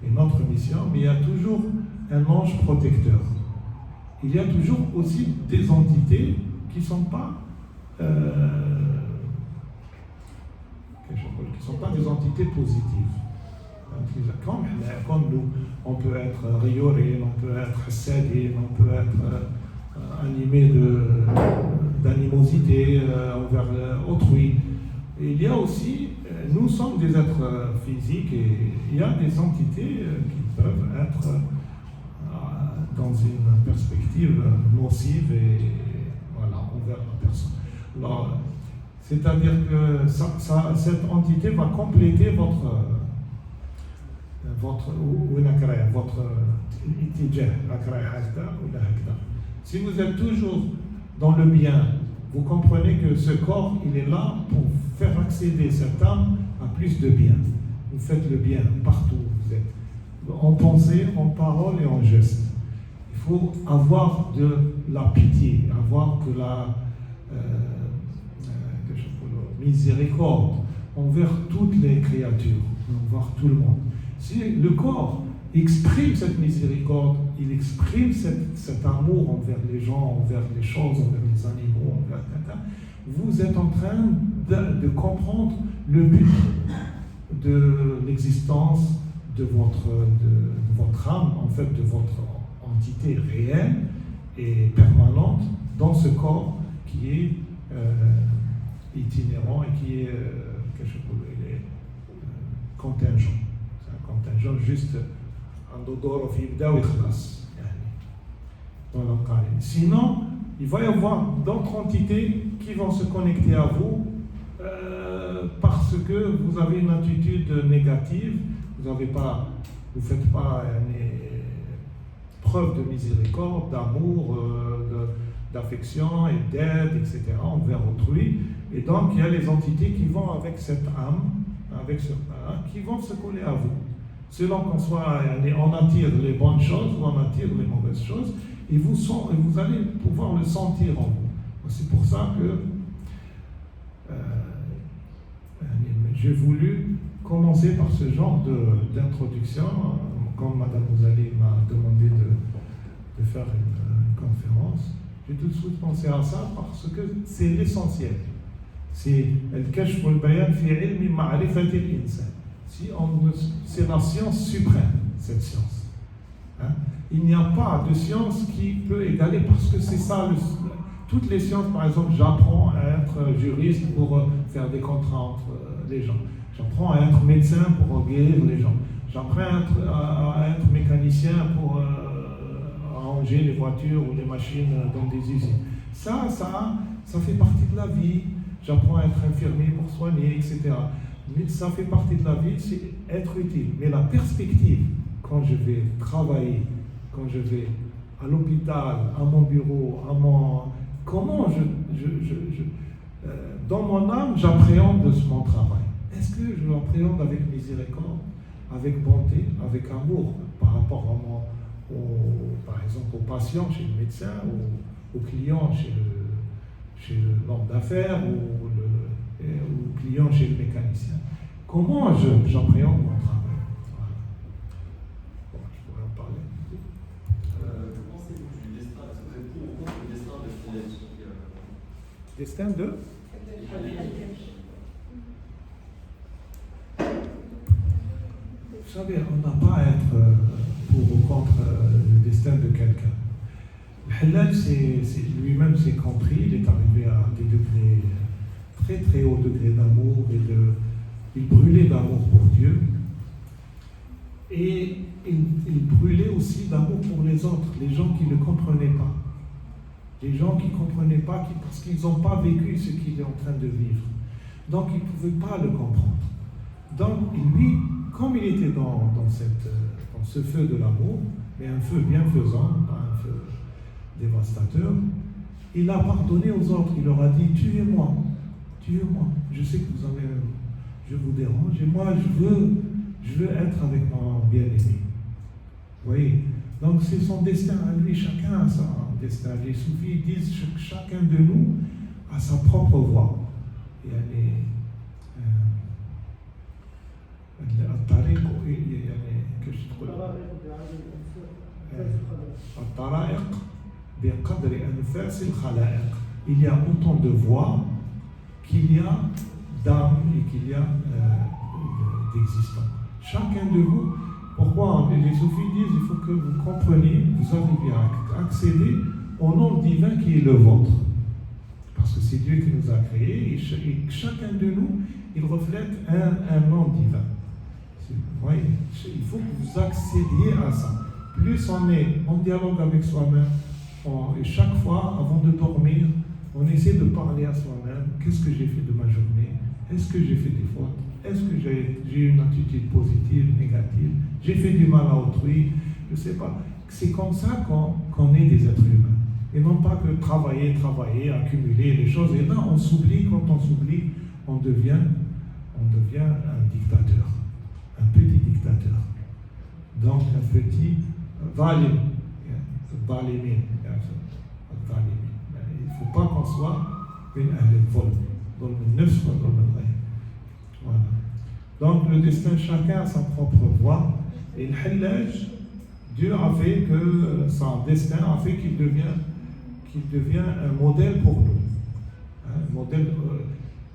une autre mission, mais il y a toujours un ange protecteur. Il y a toujours aussi des entités qui ne sont pas des entités positives. Comme nous, on peut être rioré, on peut être sadé, on peut être animé d'animosité envers autrui. Et il y a aussi, nous sommes des êtres physiques et il y a des entités qui peuvent être dans une perspective nocive et voilà, envers la personne. Alors, c'est-à-dire que cette entité va compléter votre itijah, si vous êtes toujours dans le bien, vous comprenez que ce corps, il est là pour faire accéder cette âme à plus de bien. Vous faites le bien partout où vous êtes, en pensée, en parole et en geste. Il faut avoir de la pitié, avoir que la miséricorde envers toutes les créatures, envers tout le monde. Si le corps exprime cette miséricorde, il exprime cet amour envers les gens, envers les choses, envers les animaux, vous êtes en train de comprendre le but de l'existence de votre âme, en fait de votre entité réelle et permanente dans ce corps qui est itinérant et qui est contingent. C'est un contingent juste sinon, il va y avoir d'autres entités qui vont se connecter à vous parce que vous avez une attitude négative, vous ne faites pas preuve de miséricorde, d'amour, d'affection et d'aide, etc. envers autrui. Et donc, il y a les entités qui vont avec cette âme, avec ce qui vont se coller à vous. Selon qu'on soit, on attire les bonnes choses ou on attire les mauvaises choses, et vous allez pouvoir le sentir en vous. C'est pour ça que j'ai voulu commencer par ce genre d'introduction, comme Madame Ouzali m'a demandé de faire une conférence. J'ai tout de suite pensé à ça parce que c'est l'essentiel. C'est al-kashf wal-bayan fi ilmi ma'rifati al-insan. C'est la science suprême, cette science. Il n'y a pas de science qui peut égaler, parce que c'est ça, toutes les sciences, par exemple, j'apprends à être juriste pour faire des contrats entre les gens. J'apprends à être médecin pour guérir les gens. J'apprends à être mécanicien pour arranger les voitures ou les machines dans des usines. Ça fait partie de la vie. J'apprends à être infirmier pour soigner, etc. Mais ça fait partie de la vie, c'est être utile. Mais la perspective, quand je vais travailler, quand je vais à l'hôpital, à mon bureau, comment dans mon âme, j'appréhende mon travail. Est-ce que je l'appréhende avec miséricorde, avec bonté, avec amour par rapport par exemple aux patients chez le médecin, aux clients chez l'homme d'affaires ou aux clients chez le mécanicien? Comment j'appréhende mon travail? Voilà. Bon, je pourrais en parler. Que pensez-vous du destin? Est-ce que vous êtes pour ou contre le destin de Philadelphie? Destin de? Vous savez, on n'a pas à être pour ou contre le destin de quelqu'un. Le Hallal, lui-même s'est compris, il est arrivé à des degrés, très très hauts degrés d'amour, il brûlait d'amour pour Dieu, et il brûlait aussi d'amour pour les autres, les gens qui ne comprenaient pas. Les gens qui ne comprenaient pas parce qu'ils n'ont pas vécu ce qu'il est en train de vivre. Donc ils ne pouvaient pas le comprendre. Donc lui, comme il était dans ce feu de l'amour, mais un feu bienfaisant, pas un feu dévastateur, il a pardonné aux autres. Il leur a dit, tuez-moi, je sais que je vous dérange, et moi je veux être avec mon bien-aimé. Vous voyez? Donc c'est son destin à lui, chacun a son destin. Les soufis disent que chacun de nous a sa propre voie. الطريق يعني كيف تقول؟ الطرائق بقدر أنفاس الخلائق. Il y a autant de voix qu'il y a d'âmes et qu'il y a d'existants. Chacun de vous. Pourquoi les soufis disent il faut que vous compreniez, vous arriviez à accéder au nom divin qui est le vôtre. Parce que c'est Dieu qui nous a créés et chacun de nous, il reflète un nom divin. Vous voyez, il faut que vous accédiez à ça. Plus on est en dialogue avec soi-même, et chaque fois, avant de dormir, on essaie de parler à soi-même. Qu'est-ce que j'ai fait de ma journée? Est-ce que j'ai fait des fautes? Est-ce que j'ai une attitude positive, négative? J'ai fait du mal à autrui? Je ne sais pas. C'est comme ça qu'on est des êtres humains. Et non pas que travailler, accumuler les choses. Et là, on s'oublie. Quand on s'oublie, on devient un dictateur. Un petit dictateur. Donc, un petit valim. Il ne faut pas qu'on soit une ahl-vol. Dans le neuf, dans le vrai. Voilà. Donc le destin, chacun a sa propre voie. Et le Hallaj, Dieu a fait que son destin a fait qu'il devient un modèle pour nous. Un modèle,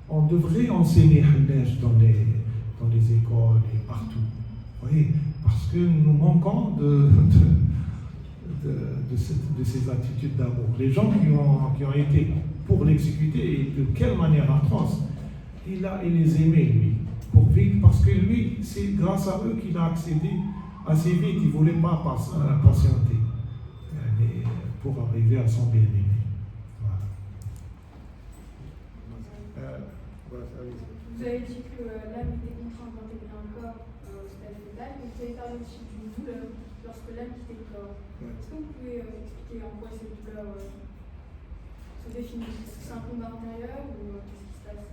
on devrait enseigner Hallaj dans les écoles et partout. Vous voyez, parce que nous manquons de ces attitudes d'amour. Les gens qui ont été pour l'exécuter, et de quelle manière atroce, il les aimait, lui, pour vivre, parce que lui, c'est grâce à eux qu'il a accédé assez vite. Il ne voulait pas patienter pour arriver à son bien-aimé. Voilà. Vous avez dit que l'âme était contrainte d'intégrer un corps au stade fétal, mais vous avez parlé aussi d'une douleur lorsque l'âme quittait le corps. Est-ce que vous pouvez expliquer en quoi cette douleur se définit? Est-ce que c'est un combat intérieur ou qu'est-ce qui se passe?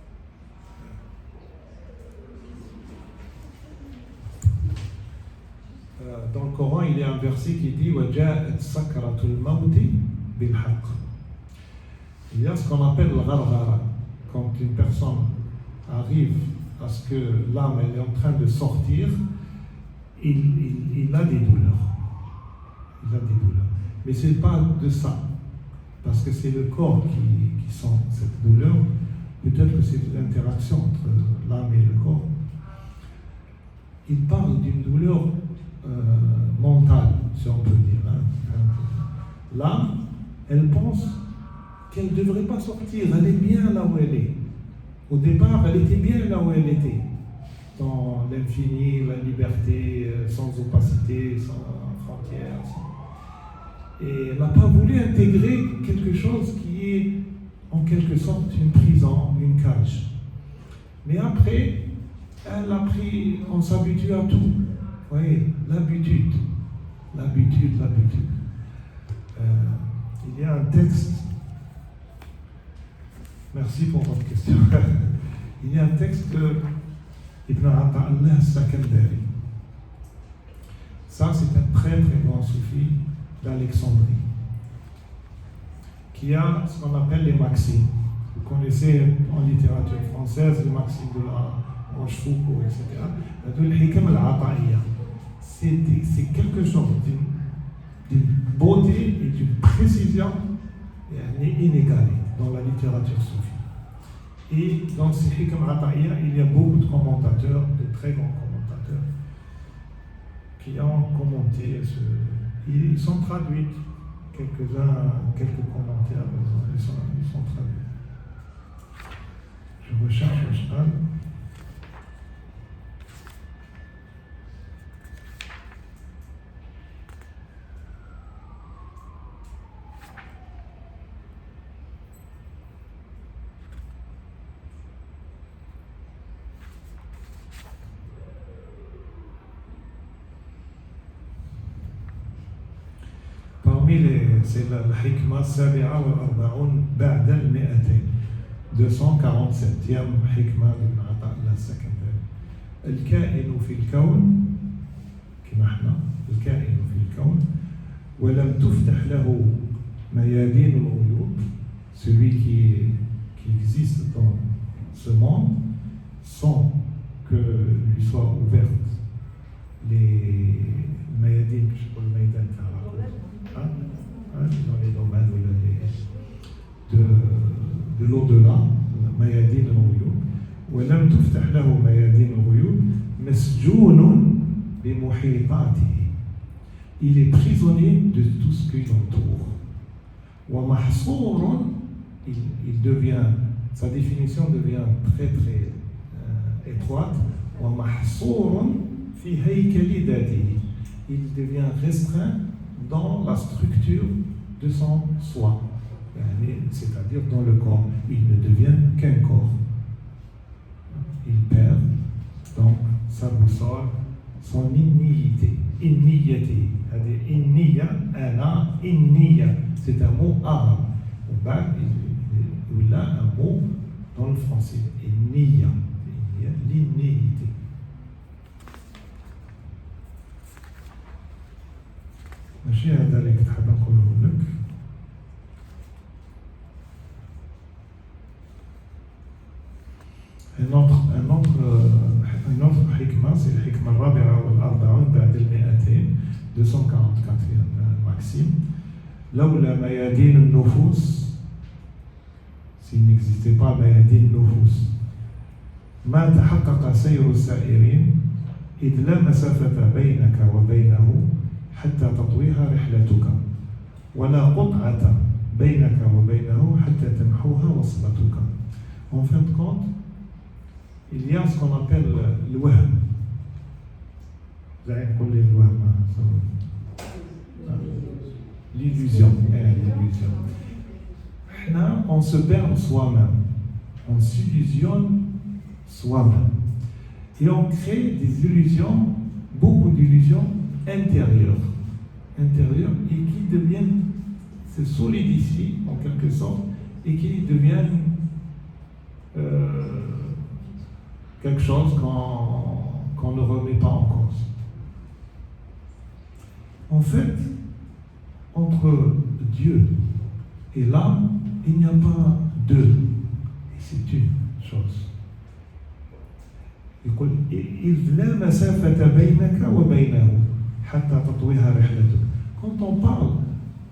Dans le Coran, il y a un verset qui dit وَجَاءَتْ سَكْرَةُ الْمَوْتِ بِالْحَقِّ. Il y a ce qu'on appelle le gharghara. Quand une personne arrive à ce que l'âme est en train de sortir, il a des douleurs. Il a des douleurs. Mais ce n'est pas de ça. Parce que c'est le corps qui sent cette douleur. Peut-être que c'est l'interaction entre l'âme et le corps. Il parle d'une douleur mentale, si on peut dire. L'âme, elle pense qu'elle ne devrait pas sortir. Elle est bien là où elle est. Au départ, elle était bien là où elle était. Dans l'infini, la liberté, sans opacité, sans frontières. Et elle n'a pas voulu intégrer quelque chose qui est en quelque sorte une prison, une cage. Mais après, elle a pris, on s'habitue à tout. Vous voyez, l'habitude. Il y a un texte Merci pour votre question. Il y a un texte de Ibn Ata'Allah al-Sakandari. Ça, c'est un très très grand soufi d'Alexandrie qui a ce qu'on appelle les maximes. Vous connaissez en littérature française les maximes de la Rochefoucauld, etc. De l'Hikam al-Ata'iyya. C'est quelque chose d'une beauté et d'une précision inégalée dans la littérature soufie. Et dans ces Hikam al-Ata'iyya, il y a beaucoup de commentateurs, de très grands commentateurs, qui ont commenté Ils sont traduits, quelques commentaires, ils sont traduits. Je recherche le cheval. C'est la Hikma Sabi'a wal Arba'un Ba'da al-Mi'atayn, 247e Hikma d'Ibn Ata'Allah al-Sakandari. الكائن في الكون كما احنا الكائن في الكون ولم تفتح له ميادين الغيوب, celui qui existe dans ce monde sans que lui soient ouvertes les mayadin, je sais pas le maïdan dans les domaines de l'au-delà, ميادين الغيوب ولم تفتح له ميادين الغيوب مسجون بمحيطاته. Il est prisonnier de tout ce qui l'entoure. ومحصور, il devient, sa définition devient très très étroite. ومحصور في هيكل ذاته. Il devient restreint dans la structure de son soi, c'est-à-dire dans le corps. Il ne devient qu'un corps. Il perd donc sa boussole, son inniyité. Inniyati, c'est-à-dire inniya, ana, inniya, c'est un mot arabe. Au bac, il a un mot dans le français, inniya, l'inniyité. ماشي هذا اللي كنت حاب نقوله لك. une autre حكمة, c'est الحكمة الرابعة والأربعون بعد المئتين, 244 maxime. لولا ميادين النفوس, s'il n'existait pas ميادين النفوس, ما تحقق سير السائرين إذ لا مسافة بينك وبينه حتى تطويها رحلتك ولا قطعة بينك وبينه حتى تمحوها وصلتك. En fin de compte, il y a ce qu'on appelle le wahm. Vous allez me coller le wahm, l'illusion. Là, on se perd soi-même, on s'illusionne soi-même et on crée des illusions, beaucoup d'illusions intérieures et qui deviennent, se solidifient en quelque sorte et qui deviennent quelque chose qu'on ne remet pas en cause. En fait, entre Dieu et l'âme, il n'y a pas deux, c'est une chose. يقول إذ لا مسافة بينك وبينه حتى تطويها رحلتك. Quand on parle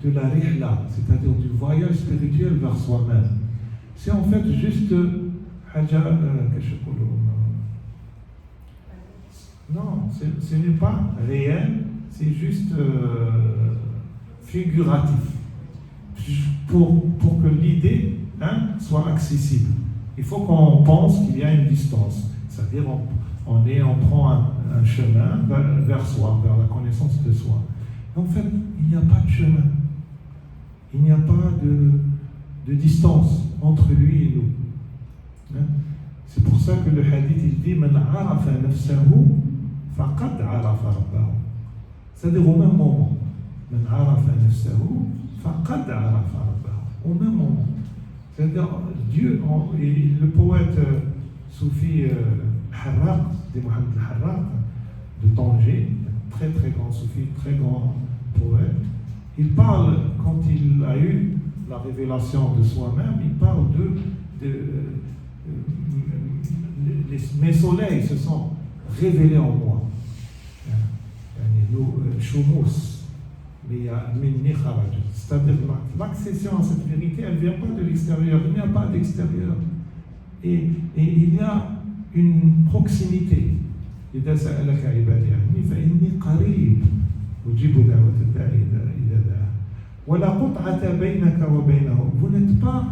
de la rihla, c'est-à-dire du voyage spirituel vers soi-même, c'est en fait juste non, ce n'est pas réel, c'est juste figuratif, pour que l'idée soit accessible. Il faut qu'on pense qu'il y a une distance, c'est-à-dire on prend un chemin vers soi, vers la connaissance de soi. En fait, il n'y a pas de chemin, il n'y a pas de distance entre lui et nous. C'est pour ça que le hadith il dit Man arafa nafsahu faqad arafa rabbahu. C'est-à-dire au même moment, Man arafa nafsahu faqad arafa rabbahu. Au même moment. C'est-à-dire, Dieu, et le poète soufi Harraq, de Mohamed Harraq, de Tanger, très très grand soufi, très grand poète, il parle, quand il a eu la révélation de soi-même, il parle mes soleils se sont révélés en moi. C'est-à-dire l'accession à cette vérité, elle ne vient pas de l'extérieur, il n'y a pas d'extérieur. Et il y a une proximité. إذا سألك عبادي عني فإني قريب أجيب دعوة الداعي إذا دعا ولا قطعة بينك وبينه. Vous n'êtes pas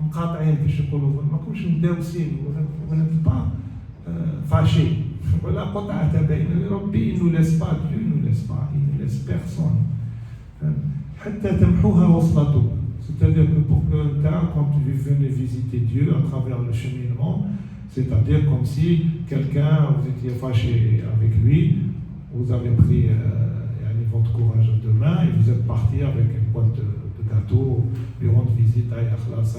مقاطعين كيش يقولوا ما كنتش مداوسين vous n'êtes pas fâchés. ولا قطعة بين ربي il nous laisse pas, Dieu ne nous laisse pas, il ne laisse personne. حتى تمحوها وصلته. C'est-à-dire que pour que quand tu venais visiter Dieu à travers le cheminement, c'est-à-dire comme si quelqu'un, vous étiez fâché avec lui, vous avez pris votre courage à deux mains et vous êtes parti avec une boîte de gâteaux, lui rendre visite à Yakhlas,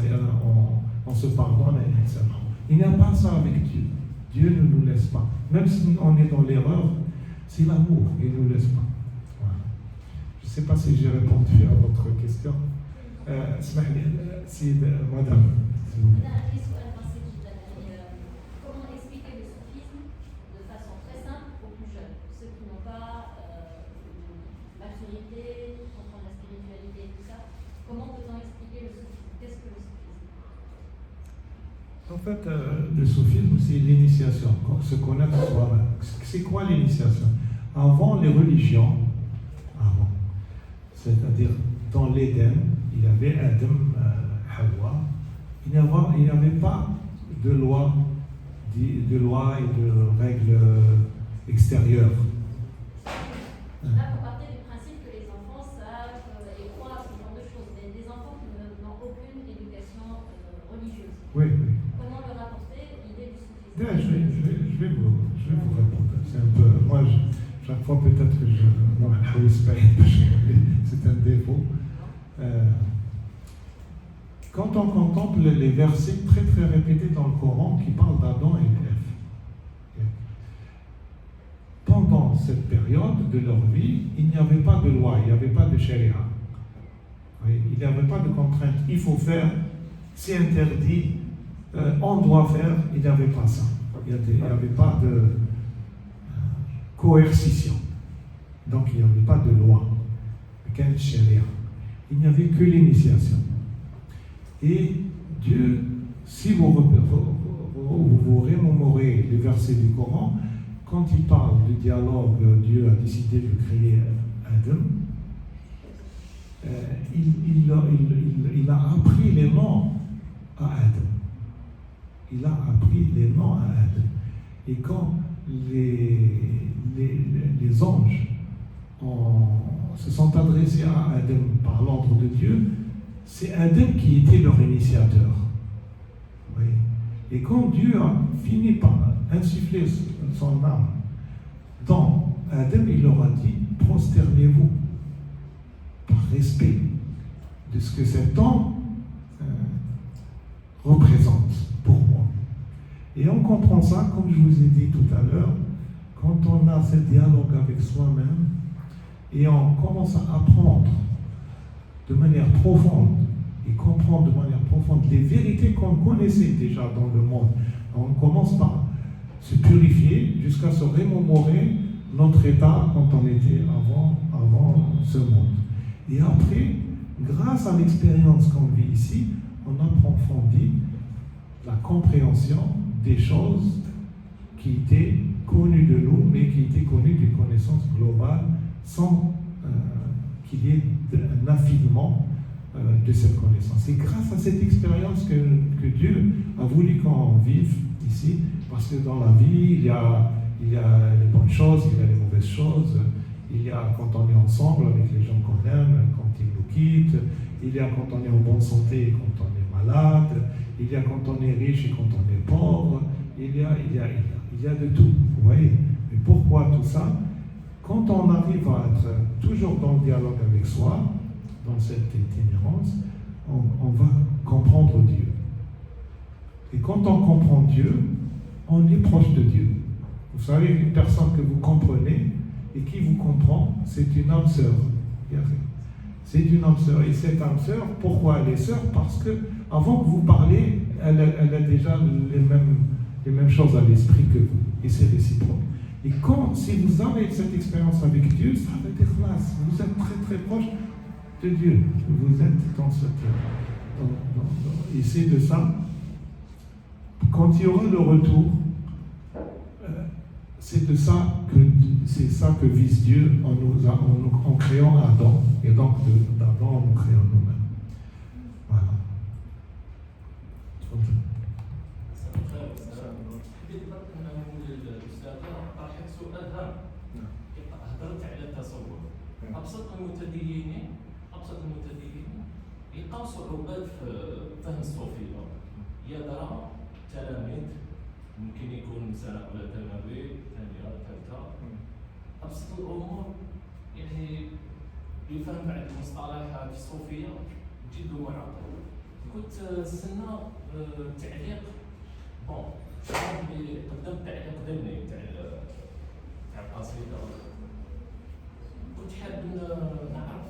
on se pardonne et etc. Il n'y a pas ça avec Dieu. Dieu ne nous laisse pas. Même si on est dans l'erreur, c'est l'amour, il ne nous laisse pas. Voilà. Je ne sais pas si j'ai répondu à votre question. Si madame. Comment expliquer le soufisme de façon très simple aux plus jeunes, ceux qui n'ont pas maturité, comprendre la spiritualité et tout ça? Comment peut-on expliquer le soufisme? Qu'est-ce que le soufisme? En fait, le soufisme, c'est l'initiation, se connaître soi-même. C'est quoi l'initiation? Avant les religions, c'est-à-dire dans l'Éden, il y avait Adam, Hawa, il n'y avait pas de loi et de règles extérieures. Là, vous partez du principe que les enfants savent et croient à ce genre de choses, mais des enfants qui n'ont aucune éducation religieuse. Oui. Comment leur apporter l'idée du soufisme? Je vais vous répondre. C'est un peu, moi, chaque fois peut-être que c'est un défaut. Quand on contemple les versets très très répétés dans le Coran qui parlent d'Adam et d'Ève, pendant cette période de leur vie, il n'y avait pas de loi, il n'y avait pas de sharia. Il n'y avait pas de contrainte. Il faut faire, c'est interdit, on doit faire. Il n'y avait pas ça. Il n'y avait pas de coercition. Donc il n'y avait pas de loi. Quelle sharia? Il n'y avait que l'initiation. Et Dieu, si vous remémorez les versets du Coran, quand il parle du dialogue, Dieu a décidé de créer Adam, il a appris les noms à Adam. Il a appris les noms à Adam. Et quand les anges se sont adressés à Adam par l'ordre de Dieu, c'est Adam qui était leur initiateur. Oui. Et quand Dieu a fini par insuffler son âme dans Adam, il leur a dit, prosternez-vous par respect de ce que cet homme représente pour moi. Et on comprend ça, comme je vous ai dit tout à l'heure, quand on a ce dialogue avec soi-même et on commence à apprendre de manière profonde et comprendre de manière profonde les vérités qu'on connaissait déjà dans le monde. On commence par se purifier jusqu'à se remémorer notre état quand on était avant ce monde. Et après, grâce à l'expérience qu'on vit ici, on approfondit la compréhension des choses qui étaient connues de nous, mais qui étaient connues d'une connaissance globale sans qu'il y ait un affinement de cette connaissance. C'est grâce à cette expérience que Dieu a voulu qu'on vive ici, parce que dans la vie, il y a les bonnes choses, il y a les mauvaises choses, il y a quand on est ensemble avec les gens qu'on aime, quand ils nous quittent, il y a quand on est en bonne santé et quand on est malade, il y a quand on est riche et quand on est pauvre, il y a de tout, vous voyez. Mais pourquoi tout ça? Quand on arrive à être toujours dans le dialogue avec soi, dans cette itinérance, on va comprendre Dieu. Et quand on comprend Dieu, on est proche de Dieu. Vous savez, une personne que vous comprenez et qui vous comprend, c'est une âme sœur. C'est une âme sœur. Et cette âme sœur, pourquoi elle est sœur? Parce que avant que vous parlez, elle a déjà les mêmes choses à l'esprit que vous. Et c'est réciproque. Et si vous avez cette expérience avec Dieu, ça va être classe. Vous êtes très très proche de Dieu. Vous êtes dans cette... et c'est de ça. Quand il y aura le retour, c'est ça que vise Dieu en créant Adam, et donc d'Adam en nous créant nous-mêmes. Voilà. أبسط المتدينين يلقاو صعوبات في فهم الصوفية. يا ترى تلاميذ ممكن يكون سنة أولى ثانوي ثانية ثالثة. أبسط الأمور يعني يفهم بعض المصطلحات الصوفية جد معقد. كنت استنى تعليق بون اللي قدمت تعليق ضمني تاع القصيدة. كنت حاب نعرف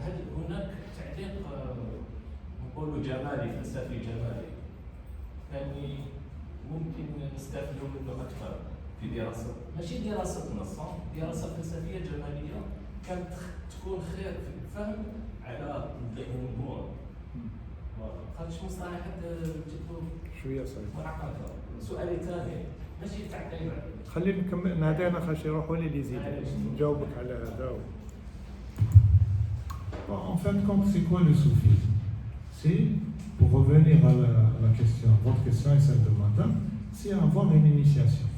هل هناك تعليق نقولوا جمالي فلسفي جمالي يعني ممكن نستفيدوا منه اكثر في دراسه ماشي دراسه نص دراسه فلسفيه جماليه كانت تكون خير في الفهم على الامور. هذا شي مصطلحات جدوا شويه صعيب معقده. سؤالي ثاني ماشي تعقيب خلينا نكمل هذا انا خاش يروحوا لي زيد نجاوبك على هذا. En fin de compte, c'est quoi le soufisme? C'est, pour revenir à la question, votre question et celle de madame, c'est avoir une initiation.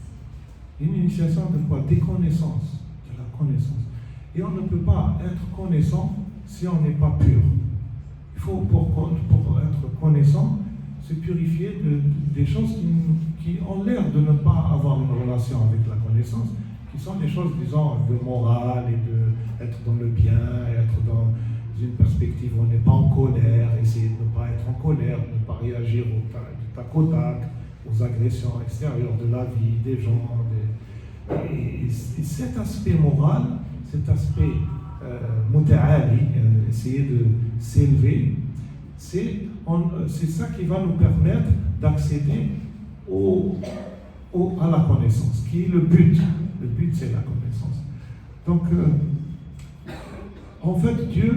Une initiation de quoi? Des connaissances, de la connaissance. Et on ne peut pas être connaissant si on n'est pas pur. Il faut, pour être connaissant, se purifier des choses qui ont l'air de ne pas avoir une relation avec la connaissance, qui sont des choses, disons, de morale et d'être dans le bien, être dans une perspective où on n'est pas en colère, essayer de ne pas être en colère, de ne pas réagir du tac au tac, aux agressions extérieures de la vie, des gens. Et cet aspect moral, cet aspect muta'ali, essayer de s'élever, c'est ça qui va nous permettre d'accéder à la connaissance, qui est le but. Le but, c'est la connaissance. Donc, en fait, Dieu,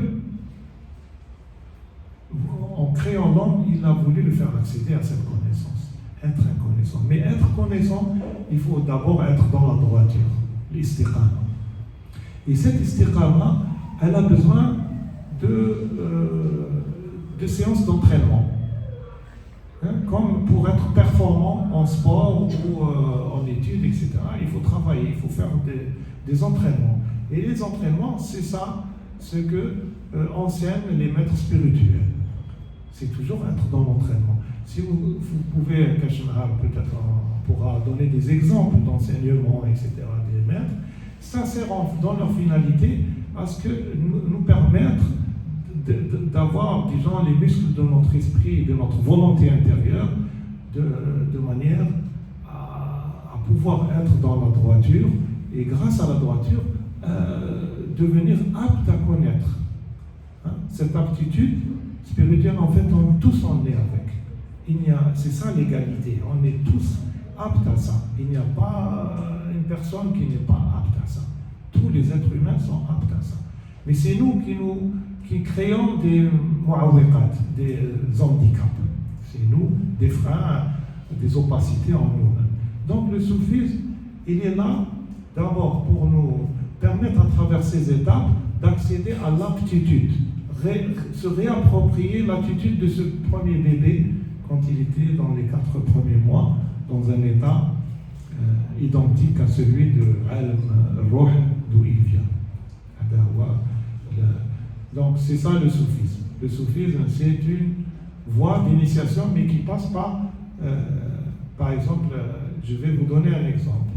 en créant l'homme, il a voulu le faire accéder à cette connaissance, être un connaissant. Mais être connaissant, il faut d'abord être dans la droiture, l'istiqama. Et cette istiqama, elle a besoin de séances d'entraînement. Comme pour être performant en sport ou en études, etc., il faut travailler, il faut faire des entraînements. Et les entraînements, c'est ça, ce que enseignent les maîtres spirituels. C'est toujours être dans l'entraînement. Si vous pouvez, peut-être on pourra donner des exemples d'enseignement, etc., des maîtres, ça sert dans leur finalité à ce que nous permettre d'avoir, disons, les muscles de notre esprit et de notre volonté intérieure de manière à pouvoir être dans la droiture et grâce à la droiture devenir apte à connaître. Cette aptitude spirituelle, en fait, tous en est avec. C'est ça l'égalité, on est tous aptes à ça. Il n'y a pas une personne qui n'est pas apte à ça. Tous les êtres humains sont aptes à ça. Mais c'est nous qui créons des mu'awiqat, des handicaps. C'est nous, des freins, des opacités en nous-mêmes. Donc le soufisme, il est là d'abord pour nous permettre à travers ces étapes d'accéder à l'aptitude, se réapproprier l'attitude de ce premier bébé quand il était dans les 4 premiers mois, dans un état identique à celui de Al-Ruh, d'où il vient. Donc c'est ça le soufisme. Le soufisme, c'est une voie d'initiation, mais qui passe par exemple, je vais vous donner un exemple.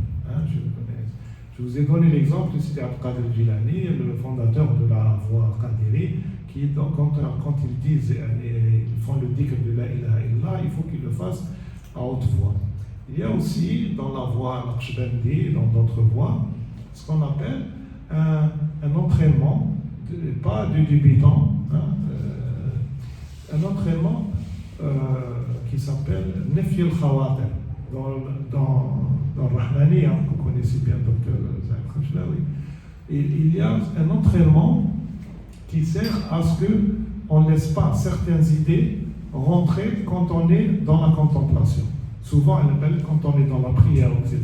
Je vous ai donné l'exemple, c'était Abd al-Qadir Jilani, le fondateur de la voie Qadiri, quand ils disent, ils font le dhikr de la ilaha illallah, il faut qu'ils le fassent à haute voix. Il y a aussi dans la voix Naqshbandi, dans d'autres voix, ce qu'on appelle un entraînement, pas du débutant, un entraînement qui s'appelle Nefy al-Khawatir. Dans Rahmani, vous connaissez bien Dr. Zahid Khashlawi, il y a un entraînement qui sert à ce qu'on ne laisse pas certaines idées rentrer quand on est dans la contemplation. Souvent, quand on est dans la prière, etc.,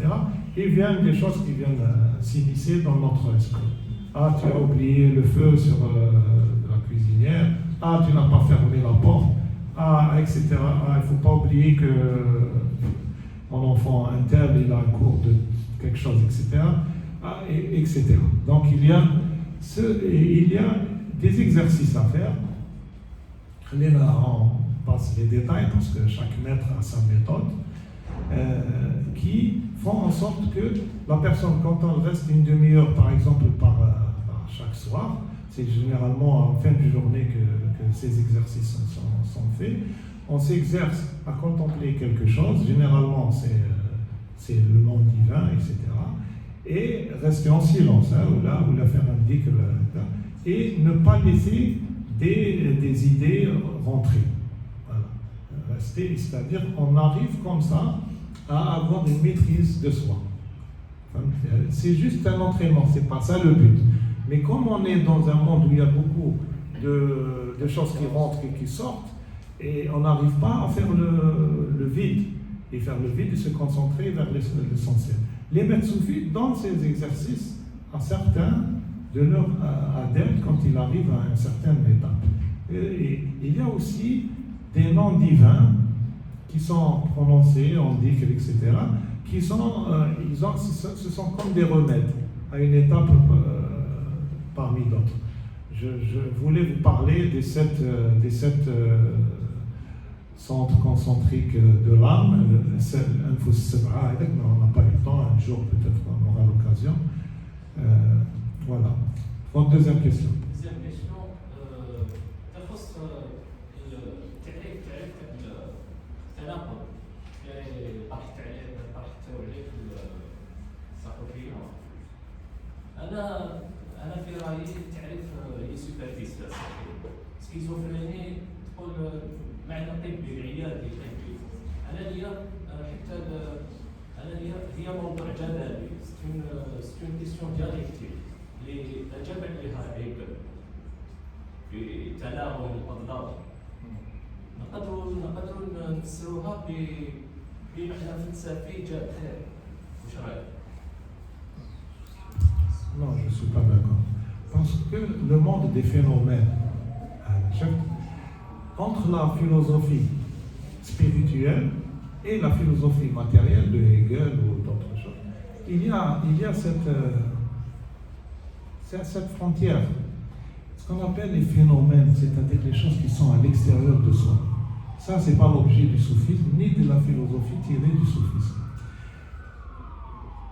il vient des choses qui viennent s'immiscer dans notre esprit. Ah, tu as oublié le feu sur la cuisinière. Ah, tu n'as pas fermé la porte. Ah, etc. Ah, il ne faut pas oublier que mon enfant interne, il a un cours de quelque chose, etc. Ah, etc. Donc, il y a des exercices à faire. On passe les détails parce que chaque maître a sa méthode. Qui font en sorte que la personne, quand elle reste une demi-heure, par exemple, par chaque soir, c'est généralement en fin de journée que ces exercices sont faits, on s'exerce à contempler quelque chose, généralement c'est le monde divin, etc. Et rester en silence, ou la faire un dhikr, et ne pas laisser des idées rentrer. Voilà. Rester, c'est-à-dire on arrive comme ça à avoir une maîtrise de soi. C'est juste un entraînement, c'est pas ça le but. Mais comme on est dans un monde où il y a beaucoup de choses qui rentrent et qui sortent, et on n'arrive pas à faire le vide, et faire le vide et se concentrer vers l'essentiel. Les maîtres soufis donnent ces exercices à certains de leurs adeptes quand ils arrivent à une certaine étape. Et il y a aussi des noms divins qui sont prononcés en dhikr, etc., ce sont comme des remèdes à une étape parmi d'autres. Je voulais vous parler des sept centres concentriques de l'âme, mais on n'a pas eu le temps, un jour peut-être on aura l'occasion. Voilà. Donc, deuxième question. أنا في رأيي تعريف يسوبرفيس سكيزوفريني تقول معنى طبي عيادي طبي. أنا ليا هي موضوع جدلي ستون كيسيون ديالكتيك اللي أجاب عليها هيجل بتناغم الأضداد. نقدروا نفسروها بمعنى فلسفي جاد خير. واش رأيك؟ Non, je ne suis pas d'accord. Parce que le monde des phénomènes, entre la philosophie spirituelle et la philosophie matérielle de Hegel ou d'autres choses, il y a cette frontière. Ce qu'on appelle les phénomènes, c'est-à-dire les choses qui sont à l'extérieur de soi. Ça, ce n'est pas l'objet du soufisme, ni de la philosophie tirée du soufisme.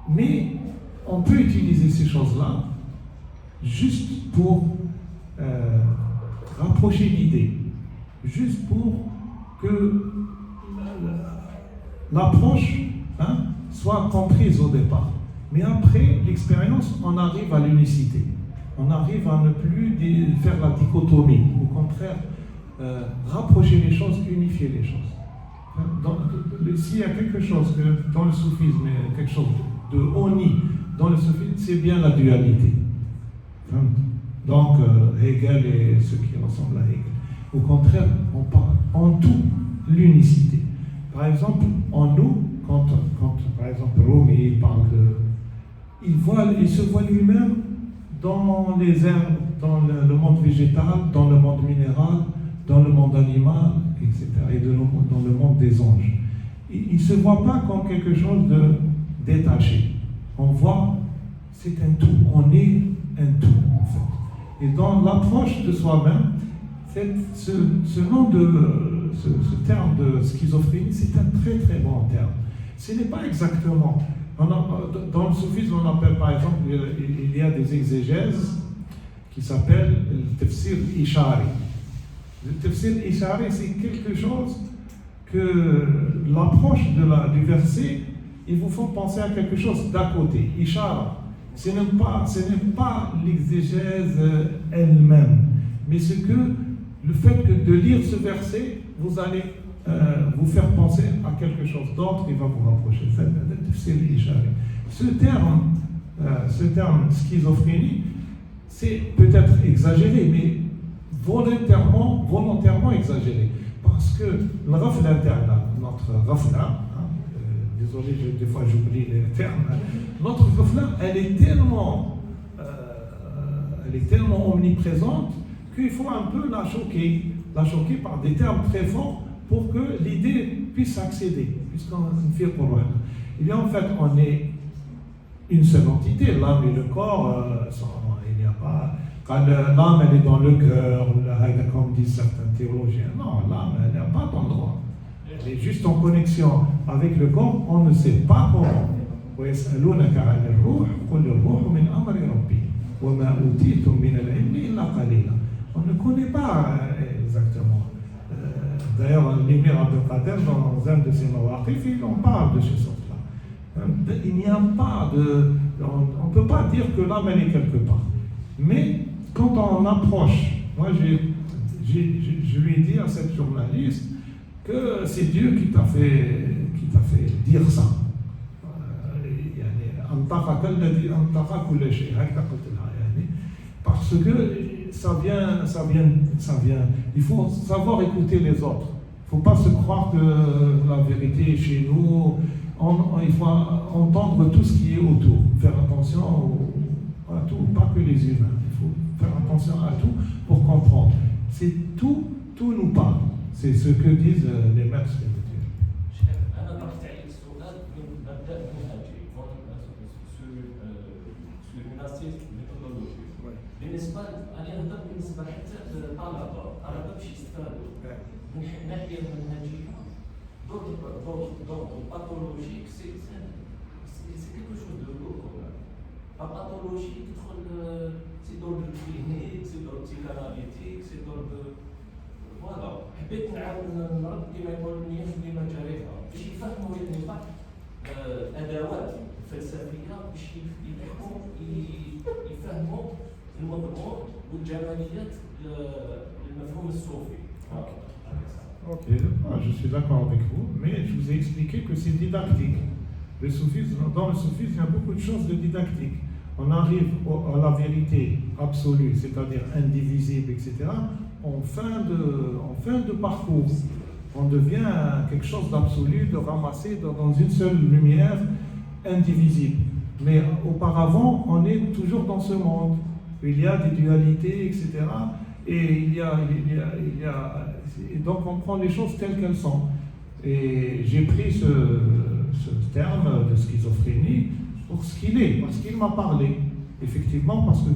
Mais on peut utiliser ces choses-là juste pour rapprocher l'idée, juste pour que l'approche soit comprise au départ. Mais après l'expérience, on arrive à l'unicité. On arrive à ne plus faire la dichotomie. Au contraire, rapprocher les choses, unifier les choses. S'il y a quelque chose que dans le soufisme, quelque chose de honni, dans le soufisme, c'est bien la dualité. Donc, Hegel et ce qui ressemble à Hegel. Au contraire, on parle en tout l'unicité. Par exemple, en nous, quand par exemple Rumi parle il se voit lui-même dans les herbes, dans le monde végétal, dans le monde minéral, dans le monde animal, etc. et dans le monde des anges. Il ne se voit pas comme quelque chose de détaché. On voit, c'est un tout, on est un tout en fait. Et dans l'approche de soi-même, ce terme de schizophrénie, c'est un très très bon terme. Ce n'est pas exactement. Dans le soufisme, on appelle par exemple, il y a des exégèses qui s'appelle le tafsir ishari. Le tafsir ishari, c'est quelque chose que l'approche du verset, ils vous font penser à quelque chose d'à côté. Ishara, ce n'est pas l'exégèse elle-même, mais c'est que le fait que de lire ce verset, vous allez vous faire penser à quelque chose d'autre qui va vous rapprocher. C'est le tafsir ishari. Ce terme schizophrénie, c'est peut-être exagéré, mais volontairement exagéré. Parce que le ghafla, notre ghafla, désolé, des fois j'oublie les termes, notre ghafla, elle est tellement omniprésente qu'il faut un peu la choquer par des termes très forts pour que l'idée puisse accéder, puisqu'on fait pour il y a en fait, on est une seule entité, l'âme et le corps, il n'y a pas. Quand l'âme elle est dans le cœur, comme disent certains théologiens, non, l'âme elle n'a pas d'endroit. Elle est juste en connexion avec le corps, on ne sait pas comment. ويسألونك عن الروح قل الروح من أمر ربي وما أوتيتم من العلم إلا قليلا. On ne connaît pas exactement. D'ailleurs, l'émir Abdelkader, dans un de ses mawaqif, il en parle de ce sens-là. Il n'y a pas de. On ne peut pas dire que l'âme elle est quelque part. Mais quand on approche, moi je lui ai dit à cette journaliste que c'est Dieu qui t'a fait dire ça. Parce que ça vient. Il faut savoir écouter les autres. Il ne faut pas se croire que la vérité est chez nous. Il faut entendre tout ce qui est autour. Faire attention à tout, pas que les humains. Il faut faire attention à tout pour comprendre. C'est tout nous parle. C'est ce que disent les maîtres spirituels. بالنسبه انا نهضر بالنسبه حتى للطلبه باش يستفادوا من الناحيه المنهجيه دور الباثولوجيك سي كيلكو شوز دو لو لا باثولوجي تدخل سي دور كلينيك سي دور تيكاناليتيك سي دور فوالا حبيت نعاود نرد كما يقول النيات ديما جاريها باش يفهموا يعني بعض الادوات الفلسفيه باش يفهموا المضمون والجماليات للمفهوم الصوفي. Ok, je suis d'accord avec vous, mais je vous ai expliqué que c'est didactique. Le soufisme, dans le soufisme, il y a beaucoup de choses de didactique. On arrive à la vérité absolue, c'est-à-dire indivisible, etc., en fin de parcours. On devient quelque chose d'absolu, de ramassé dans une seule lumière indivisible. Mais auparavant, on est toujours dans ce monde. Il y a des dualités, etc. Et et donc on prend les choses telles qu'elles sont. Et j'ai pris ce terme de schizophrénie pour ce qu'il est, parce qu'il m'a parlé. Effectivement, parce que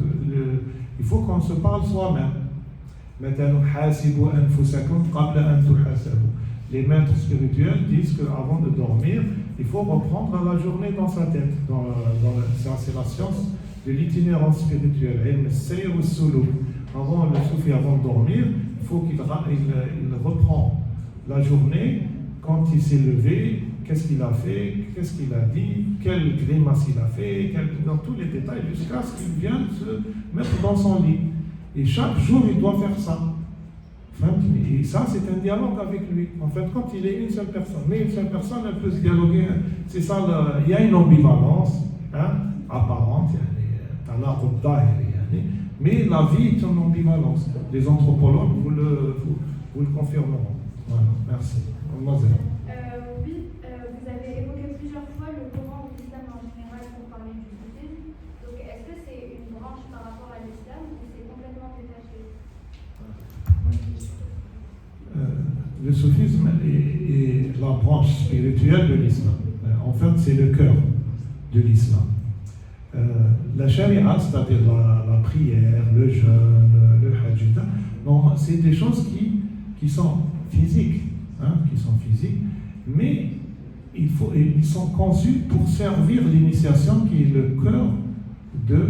il faut qu'on se parle soi-même. Les maîtres spirituels disent qu'avant de dormir, il faut reprendre la journée dans sa tête. C'est la science de l'itinérance spirituelle. Avant le soufi, avant de dormir, il faut qu'il reprend la journée, quand il s'est levé, qu'est-ce qu'il a fait, qu'est-ce qu'il a dit, quelle grimace il a fait, dans tous les détails, jusqu'à ce qu'il vienne se mettre dans son lit. Et chaque jour, il doit faire ça. Et ça, c'est un dialogue avec lui. En fait, quand il est une seule personne, mais une seule personne, elle peut se dialoguer. C'est ça, il y a une ambivalence apparente, mais la vie est une ambivalence. Les anthropologues vous le confirmeront. Voilà, merci. Mademoiselle. Oui, vous avez évoqué plusieurs fois le Coran ou l'islam en général pour parler du bouddhisme. Donc, est-ce que c'est une branche par rapport à l'islam ou c'est complètement détaché? Le soufisme est la branche spirituelle de l'islam. En fait, c'est le cœur de l'islam. La charia, c'est-à-dire la prière, le jeûne, le hajj, non, c'est des choses qui sont physiques, mais ils sont conçus pour servir l'initiation qui est le cœur de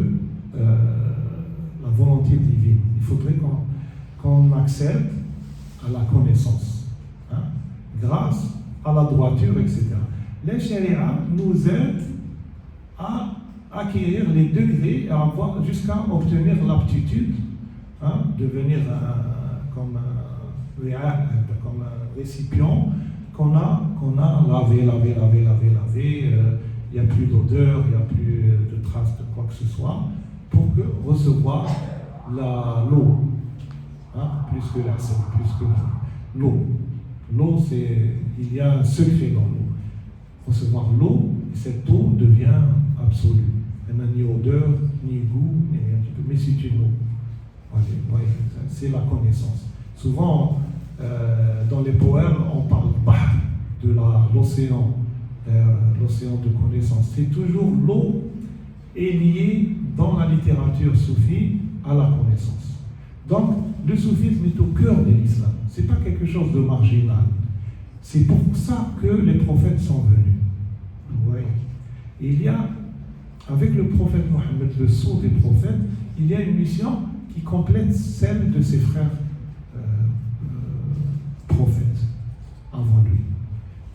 la volonté divine. Il faudrait qu'on accède à la connaissance, hein, grâce à la droiture, etc. La charia nous aide à acquérir les degrés, jusqu'à obtenir l'aptitude, hein, devenir comme un récipient qu'on a lavé, il n'y a plus d'odeur, il n'y a plus de traces de quoi que ce soit, pour recevoir l'eau, hein, plus que la sel, plus que l'eau. L'eau, il y a un secret dans l'eau. Recevoir l'eau, cette eau devient absolue. Elle n'a ni odeur, ni goût, ni rien du tout, mais c'est une eau. C'est la connaissance. Souvent, dans les poèmes, on parle de l'océan, l'océan de connaissance. C'est toujours l'eau est liée dans la littérature soufie à la connaissance. Donc, le soufisme est au cœur de l'islam. C'est pas quelque chose de marginal. C'est pour ça que les prophètes sont venus. Ouais. Il y a, avec le prophète Mohammed, le sceau des prophètes, il y a une mission qui complète celle de ses frères prophètes avant lui.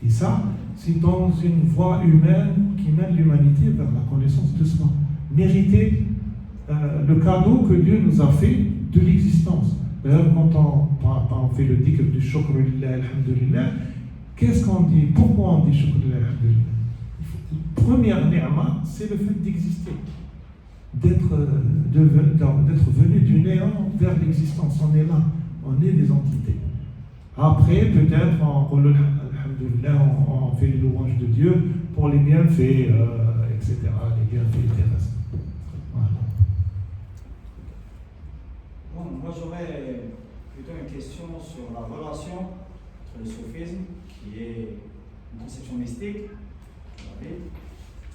Et ça, c'est dans une voie humaine qui mène l'humanité vers la connaissance de soi. Mériter le cadeau que Dieu nous a fait de l'existence. D'ailleurs, quand on fait le dhikr du shukr lillah, alhamdulillah, qu'est-ce qu'on dit? Pourquoi on dit shukr lillah, alhamdulillah? Première ni'ma, c'est le fait d'exister, d'être venu du néant vers l'existence. On est là, on est des entités. Après, peut-être, on fait les louanges de Dieu pour les bienfaits, etc., les bienfaits terrestres. Voilà. Bon, moi j'aurais plutôt une question sur la relation entre le soufisme, qui est une conception mystique,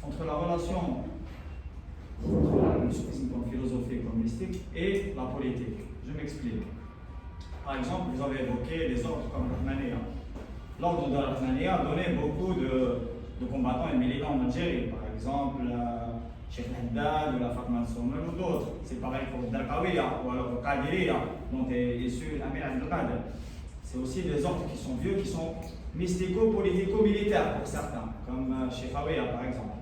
entre la relation entre le soufisme comme philosophique, comme mystique, et la politique. Je m'explique. Par exemple, vous avez évoqué les ordres comme Rahmaniya. L'ordre de Rahmaniya a donné beaucoup de combattants et militants en Algérie. Par exemple, Cheikh Haddad ou la Fatma Soumel ou d'autres. C'est pareil pour Darkawiya ou alors Qadiriya, dont est issu l'Amir Abdelkader. C'est aussi des ordres qui sont vieux, qui sont mystico-politico-militaires pour certains, comme Cheikh Hawiya par exemple.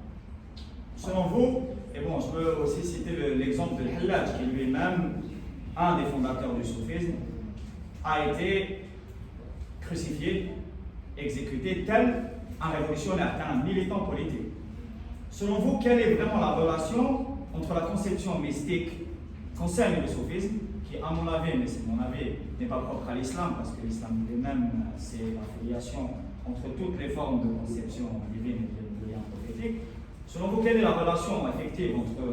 Selon vous, et bon, je peux aussi citer l'exemple de Hallaj, qui lui-même, un des fondateurs du soufisme, a été crucifié, exécuté tel un révolutionnaire, tel un militant politique. Selon vous, quelle est vraiment la relation entre la conception mystique concerne le soufisme, qui à mon avis, mais c'est mon avis, n'est pas propre à l'islam, parce que l'islam lui-même, c'est la filiation entre toutes les formes de conception divine et de lien prophétique. Selon vous, quelle est la relation effective entre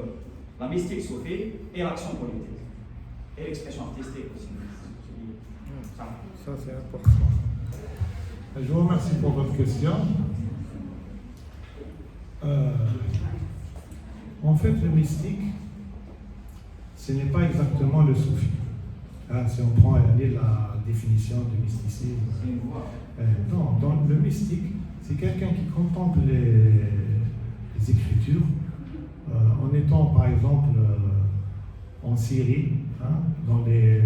la mystique soufie et l'action politique? Et l'expression artistique aussi. Ça, c'est important. Je vous remercie pour votre question. En fait, le mystique, ce n'est pas exactement le soufi. Si on prend la définition du mysticisme. Non, dans le mystique, c'est quelqu'un qui contemple les Écritures, en étant par exemple en Syrie, hein, dans les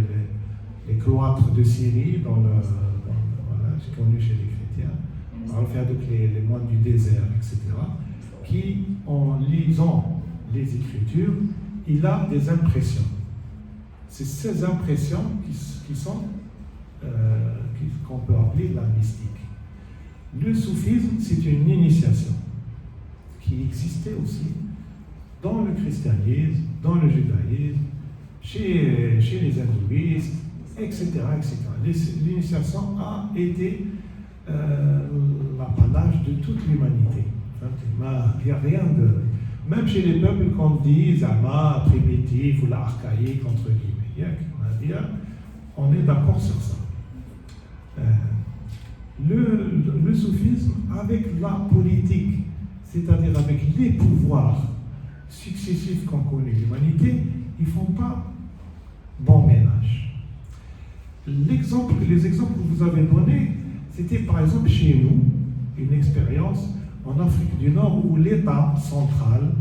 cloîtres de Syrie, voilà, c'est connu chez les chrétiens, on va faire avec les moines du désert, etc., qui, en lisant les Écritures, il a des impressions. C'est ces impressions qui sont qu'on peut appeler la mystique. Le soufisme, c'est une initiation qui existait aussi dans le christianisme, dans le judaïsme, chez les hindouistes, etc. L'initiation a été l'apanage de toute l'humanité. Il n'y a rien de... Même chez les peuples qu'on dit Zama, primitif ou l'archaïque, entre guillemets, on est d'accord sur ça. Le soufisme, avec la politique, c'est-à-dire avec les pouvoirs successifs qu'ont connus l'humanité, ils ne font pas bon ménage. Les exemples que vous avez donnés, c'était par exemple chez nous, une expérience en Afrique du Nord où l'État central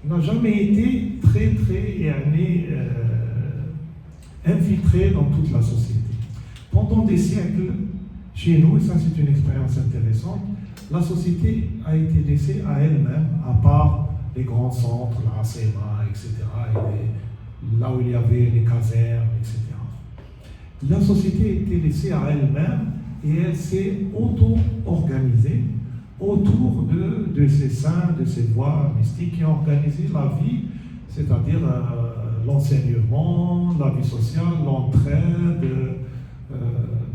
n'a jamais été très infiltré dans toute la société. Pendant des siècles, chez nous, et ça c'est une expérience intéressante, la société a été laissée à elle-même, à part les grands centres, la ACMA, etc., et là où il y avait les casernes, etc. La société a été laissée à elle-même et elle s'est auto-organisée autour de ces saints, de ces voies mystiques qui ont organisé la vie, c'est-à-dire l'enseignement, la vie sociale, l'entraide,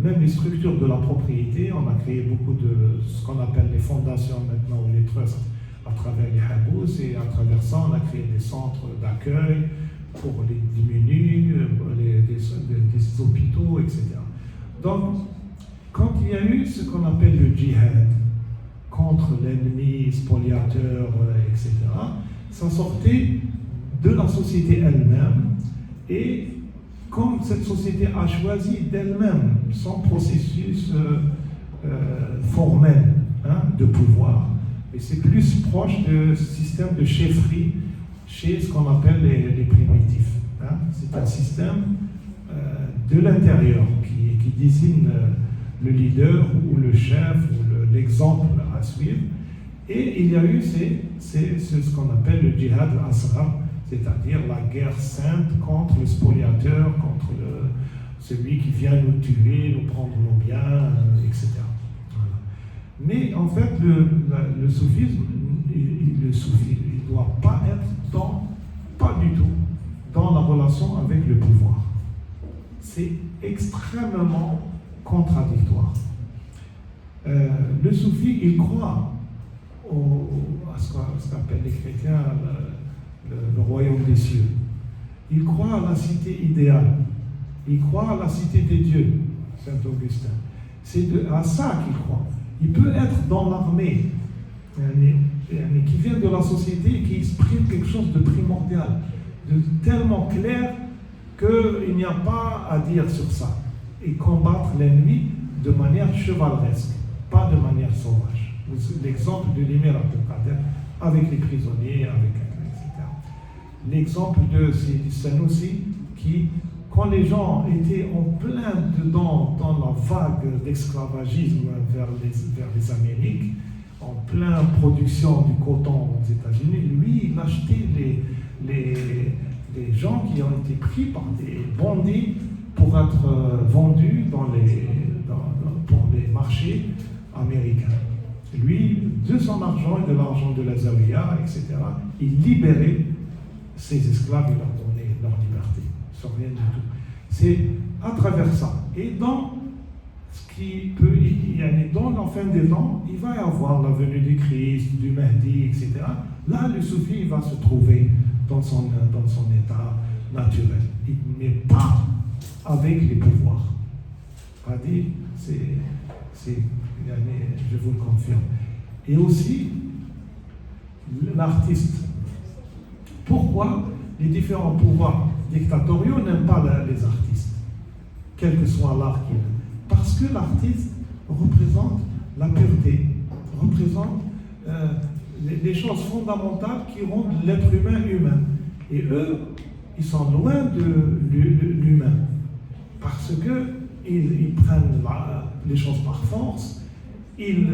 même les structures de la propriété. On a créé beaucoup de ce qu'on appelle les fondations maintenant, ou les trusts, à travers les habous, et à travers ça, on a créé des centres d'accueil pour les démunis, des hôpitaux, etc. Donc, quand il y a eu ce qu'on appelle le djihad contre l'ennemi spoliateur, etc., ça sortait de la société elle-même, et comme cette société a choisi d'elle-même son processus formel de pouvoir, et c'est plus proche du système de chefferie chez ce qu'on appelle les primitifs. C'est un système de l'intérieur qui désigne le leader ou le chef ou l'exemple à suivre. Et il y a eu ce qu'on appelle le djihad al-asghar, c'est-à-dire la guerre sainte contre le spoliateur, contre celui qui vient nous tuer, nous prendre nos biens, etc. Voilà. Mais en fait, le soufisme, il ne doit pas être pas du tout dans la relation avec le pouvoir. C'est extrêmement contradictoire. Le soufi, il croit à ce qu'appellent les chrétiens le royaume des cieux. Il croit à la cité idéale. Il croit à la cité des dieux, Saint Augustin. C'est à ça qu'il croit. Il peut être dans l'armée, qui vient de la société et qui exprime quelque chose de primordial, de tellement clair qu'il n'y a pas à dire sur ça. Et combattre l'ennemi de manière chevaleresque, pas de manière sauvage. L'exemple de l'Émir Abdelkader avec les prisonniers, etc. L'exemple de Sanusi qui, quand les gens étaient en plein dedans dans la vague d'esclavagisme vers les Amériques, en pleine production du coton aux États-Unis, lui, il achetait les gens qui ont été pris par des bandits pour être vendus pour les marchés américains. Lui, de son argent et de l'argent de la Zawiya, etc., il libérait ses esclaves et leur donnait leur liberté, sans rien du tout. C'est à travers ça. Et dans ce qui peut, dans la fin des temps, il va y avoir la venue du Christ, du Mahdi, etc. Là, le soufi va se trouver dans son état naturel. Mais pas avec les pouvoirs. C'est, je vous le confirme. Et aussi, l'artiste. Pourquoi les différents pouvoirs dictatoriaux n'aiment pas les artistes, quel que soit l'art qu'il a? Parce que l'artiste représente la pureté, représente les choses fondamentales qui rendent l'être humain. Et eux, ils sont loin de l'humain. Parce qu'ils prennent les choses par force, ils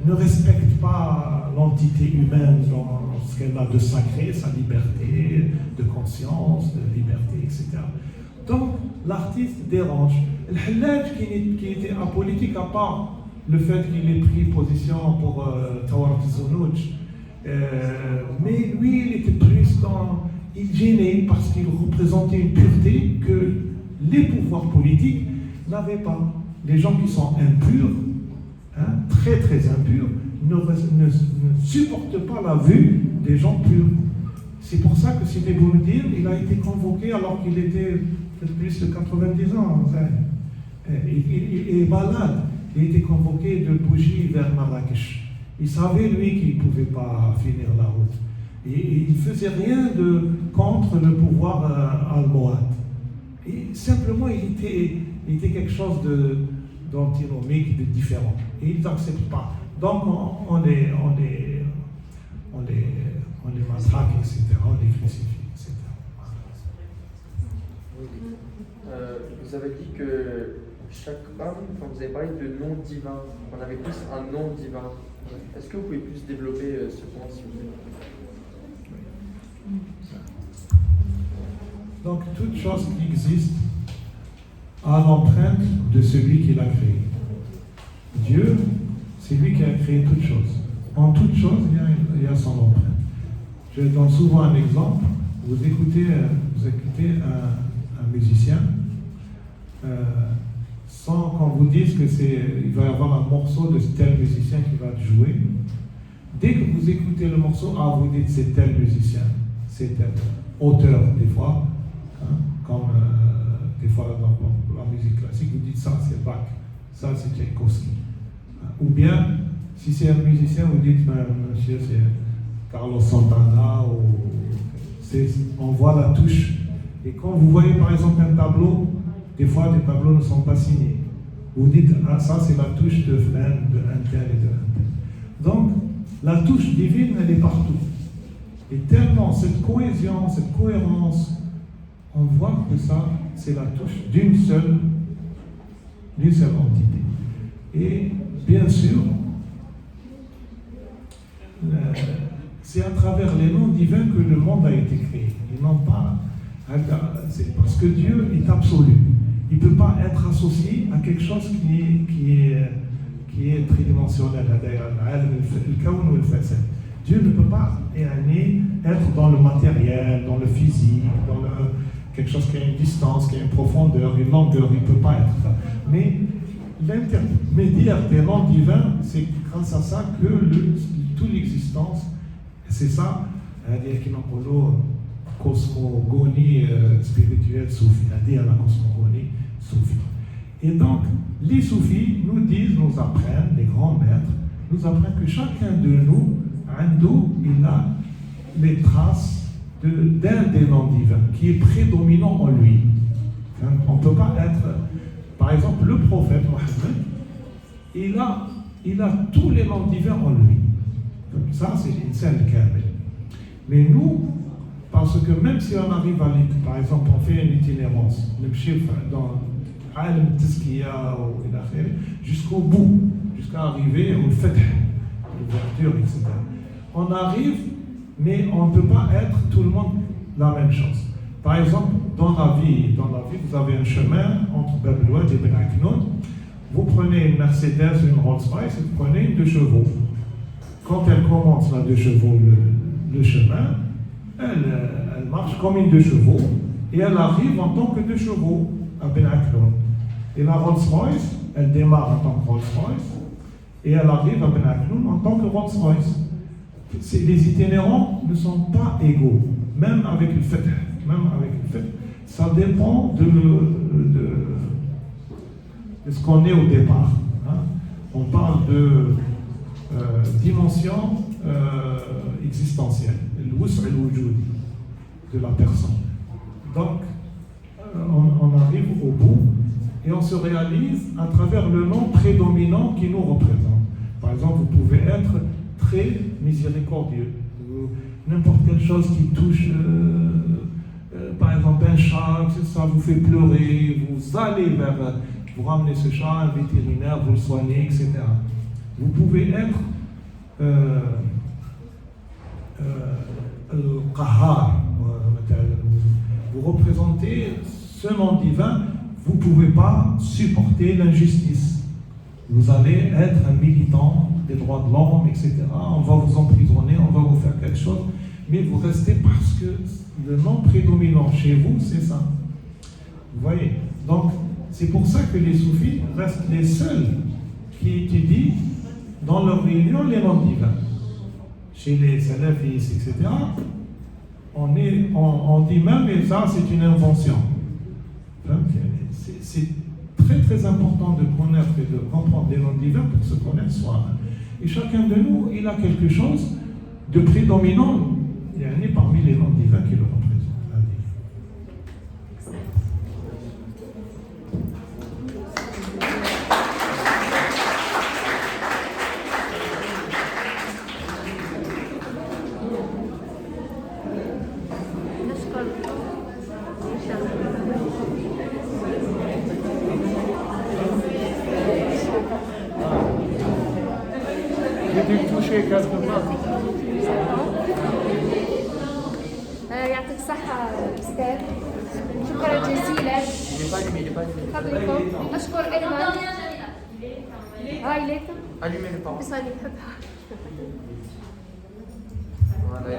ne respectent pas l'entité humaine dans ce qu'elle a de sacré, sa liberté de conscience, de liberté, etc. Donc, l'artiste dérange. Le Hallaj, qui était apolitique, à part le fait qu'il ait pris position pour Tawarat Zunouj, mais lui, il était plus il gênait parce qu'il représentait une pureté que les pouvoirs politiques n'avaient pas. Les gens qui sont impurs, très très impurs, ne supportent pas la vue des gens purs. C'est pour ça que Sidi Boumediene, il a été convoqué alors qu'il était peut-être plus de 90 ans. Il est malade. Il a été convoqué de bougie vers Marrakech. Il savait, lui, qu'il ne pouvait pas finir la route. Et il ne faisait rien contre le pouvoir almohade. Et simplement, il était quelque chose d'antinomique, de différent. Et ils n'acceptent pas. Donc, on les on les matraque, etc., on les crucifie, etc. Vous avez dit que chaque homme, quand vous avez parlé de nom divin, on avait tous un nom divin. Est-ce que vous pouvez plus développer ce point, s'il vous plaît? Donc, toute chose qui existe a l'empreinte de celui qui l'a créé. Dieu, c'est lui qui a créé toute chose. En toute chose, il y a son empreinte. Je donne souvent un exemple. Vous écoutez un musicien, sans qu'on vous dise il va y avoir un morceau de tel musicien qui va jouer. Dès que vous écoutez le morceau, vous dites c'est tel musicien, c'est tel auteur des fois, hein, comme des fois dans la musique classique, vous dites ça c'est Bach, ça c'est Tchaïkovski. Ou bien, si c'est un musicien, vous dites monsieur c'est Carlos Santana, on voit la touche. Et quand vous voyez par exemple un tableau, des fois les tableaux ne sont pas signés. Vous dites, ça c'est la touche de un tel et de un tel. Donc, la touche divine, elle est partout. Et tellement cette cohésion, cette cohérence, on voit que ça, c'est la touche d'une seule entité. Et bien sûr, c'est à travers les noms divins que le monde a été créé. Ils n'ont pas. C'est parce que Dieu est absolu. Il ne peut pas être associé à quelque chose qui est tridimensionnel. Dieu ne peut pas être dans le matériel, dans le physique, dans quelque chose qui a une distance, qui a une profondeur, une longueur. Il ne peut pas être ça. Mais l'intermédiaire des noms divins, c'est grâce à ça que toute l'existence, c'est ça, cosmogonie spirituelle soufie, c'est-à-dire la cosmogonie soufie. Et donc, les soufis nous apprennent, les grands maîtres, nous apprennent que chacun de nous, il a les traces d'un des noms divins qui est prédominant en lui. On ne peut pas être, par exemple, le prophète Mohammed, il a tous les noms divins en lui. Donc ça, c'est une scène kamel. Mais nous, parce que même si on arrive par exemple, on fait une itinérance, dans Alam Tizkiya jusqu'au bout, jusqu'à arriver au Fath, l'ouverture, etc. On arrive, mais on ne peut pas être tout le monde la même chose. Par exemple, dans la vie, vous avez un chemin entre Bab el-Wad et Ben Aknoun. Vous prenez une Mercedes, une Rolls-Royce, et vous prenez une 2 chevaux. Quand elle commence la 2 chevaux, le chemin, elle marche comme une 2 chevaux et elle arrive en tant que 2 chevaux à Ben Aknoun. Et la Rolls-Royce, elle démarre en tant que Rolls-Royce et elle arrive à Ben Aknoun en tant que Rolls-Royce. Les itinérants ne sont pas égaux, même avec le fait. Ça dépend de ce qu'on est au départ. Hein. On parle de dimension existentielle, le wus' al-wujud de la personne. Donc, on arrive au bout et on se réalise à travers le nom prédominant qui nous représente. Par exemple, vous pouvez être très miséricordieux. N'importe quelle chose qui touche, par exemple un chat, ça vous fait pleurer, vous allez vous ramenez ce chat à un vétérinaire, vous le soignez, etc. Vous pouvez être Qahar, vous représentez ce nom divin, vous ne pouvez pas supporter l'injustice. Vous allez être un militant des droits de l'homme, etc. On va vous emprisonner, on va vous faire quelque chose, mais vous restez parce que le nom prédominant chez vous, c'est ça. Vous voyez? Donc, c'est pour ça que les soufis restent les seuls qui étudient dans leur réunion les noms divins. Chez les salafis, etc., on dit même, et ça c'est une invention. C'est très très important de connaître et de comprendre les noms divins pour se connaître soi-même. Et chacun de nous, il a quelque chose de prédominant, il y en a parmi les noms divins qui le représentent. touché quelque part. يعطيك الصحة أستاذ، شكرا جزيلا. Il n'est pas allumé, il n'est pas allumé. فضلكم أشكر أيضا. إليكم. Allumez le parent. بس هذه نحطها. Voilà,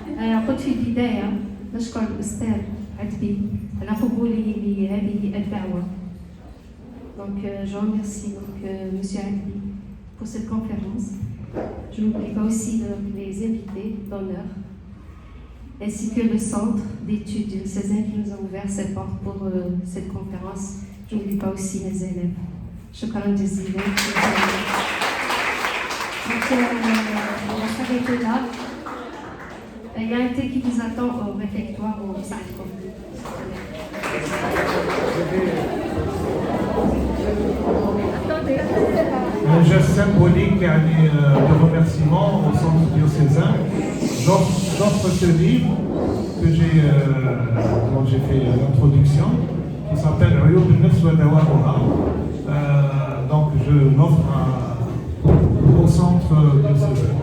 il est قلت في البداية نشكر الأستاذ عتبي على قبوله لهذه الدعوة. Donc, je remercie Monsieur Adbi pour cette conférence. Je n'oublie pas aussi les invités d'honneur, ainsi que le centre d'études du Césaire qui nous a ouvert ses portes pour cette conférence. Je n'oublie pas aussi les élèves. Shukran jazilan. Donc, on va s'arrêter là. Il y a un thé qui vous attend au réfectoire au Saïko. Un geste symbolique de remerciement au centre diocésain. J'offre ce livre dont j'ai fait l'introduction, qui s'appelle Uyub al-Nafs wa Dawaa'uha. Donc je l'offre au centre diocésain.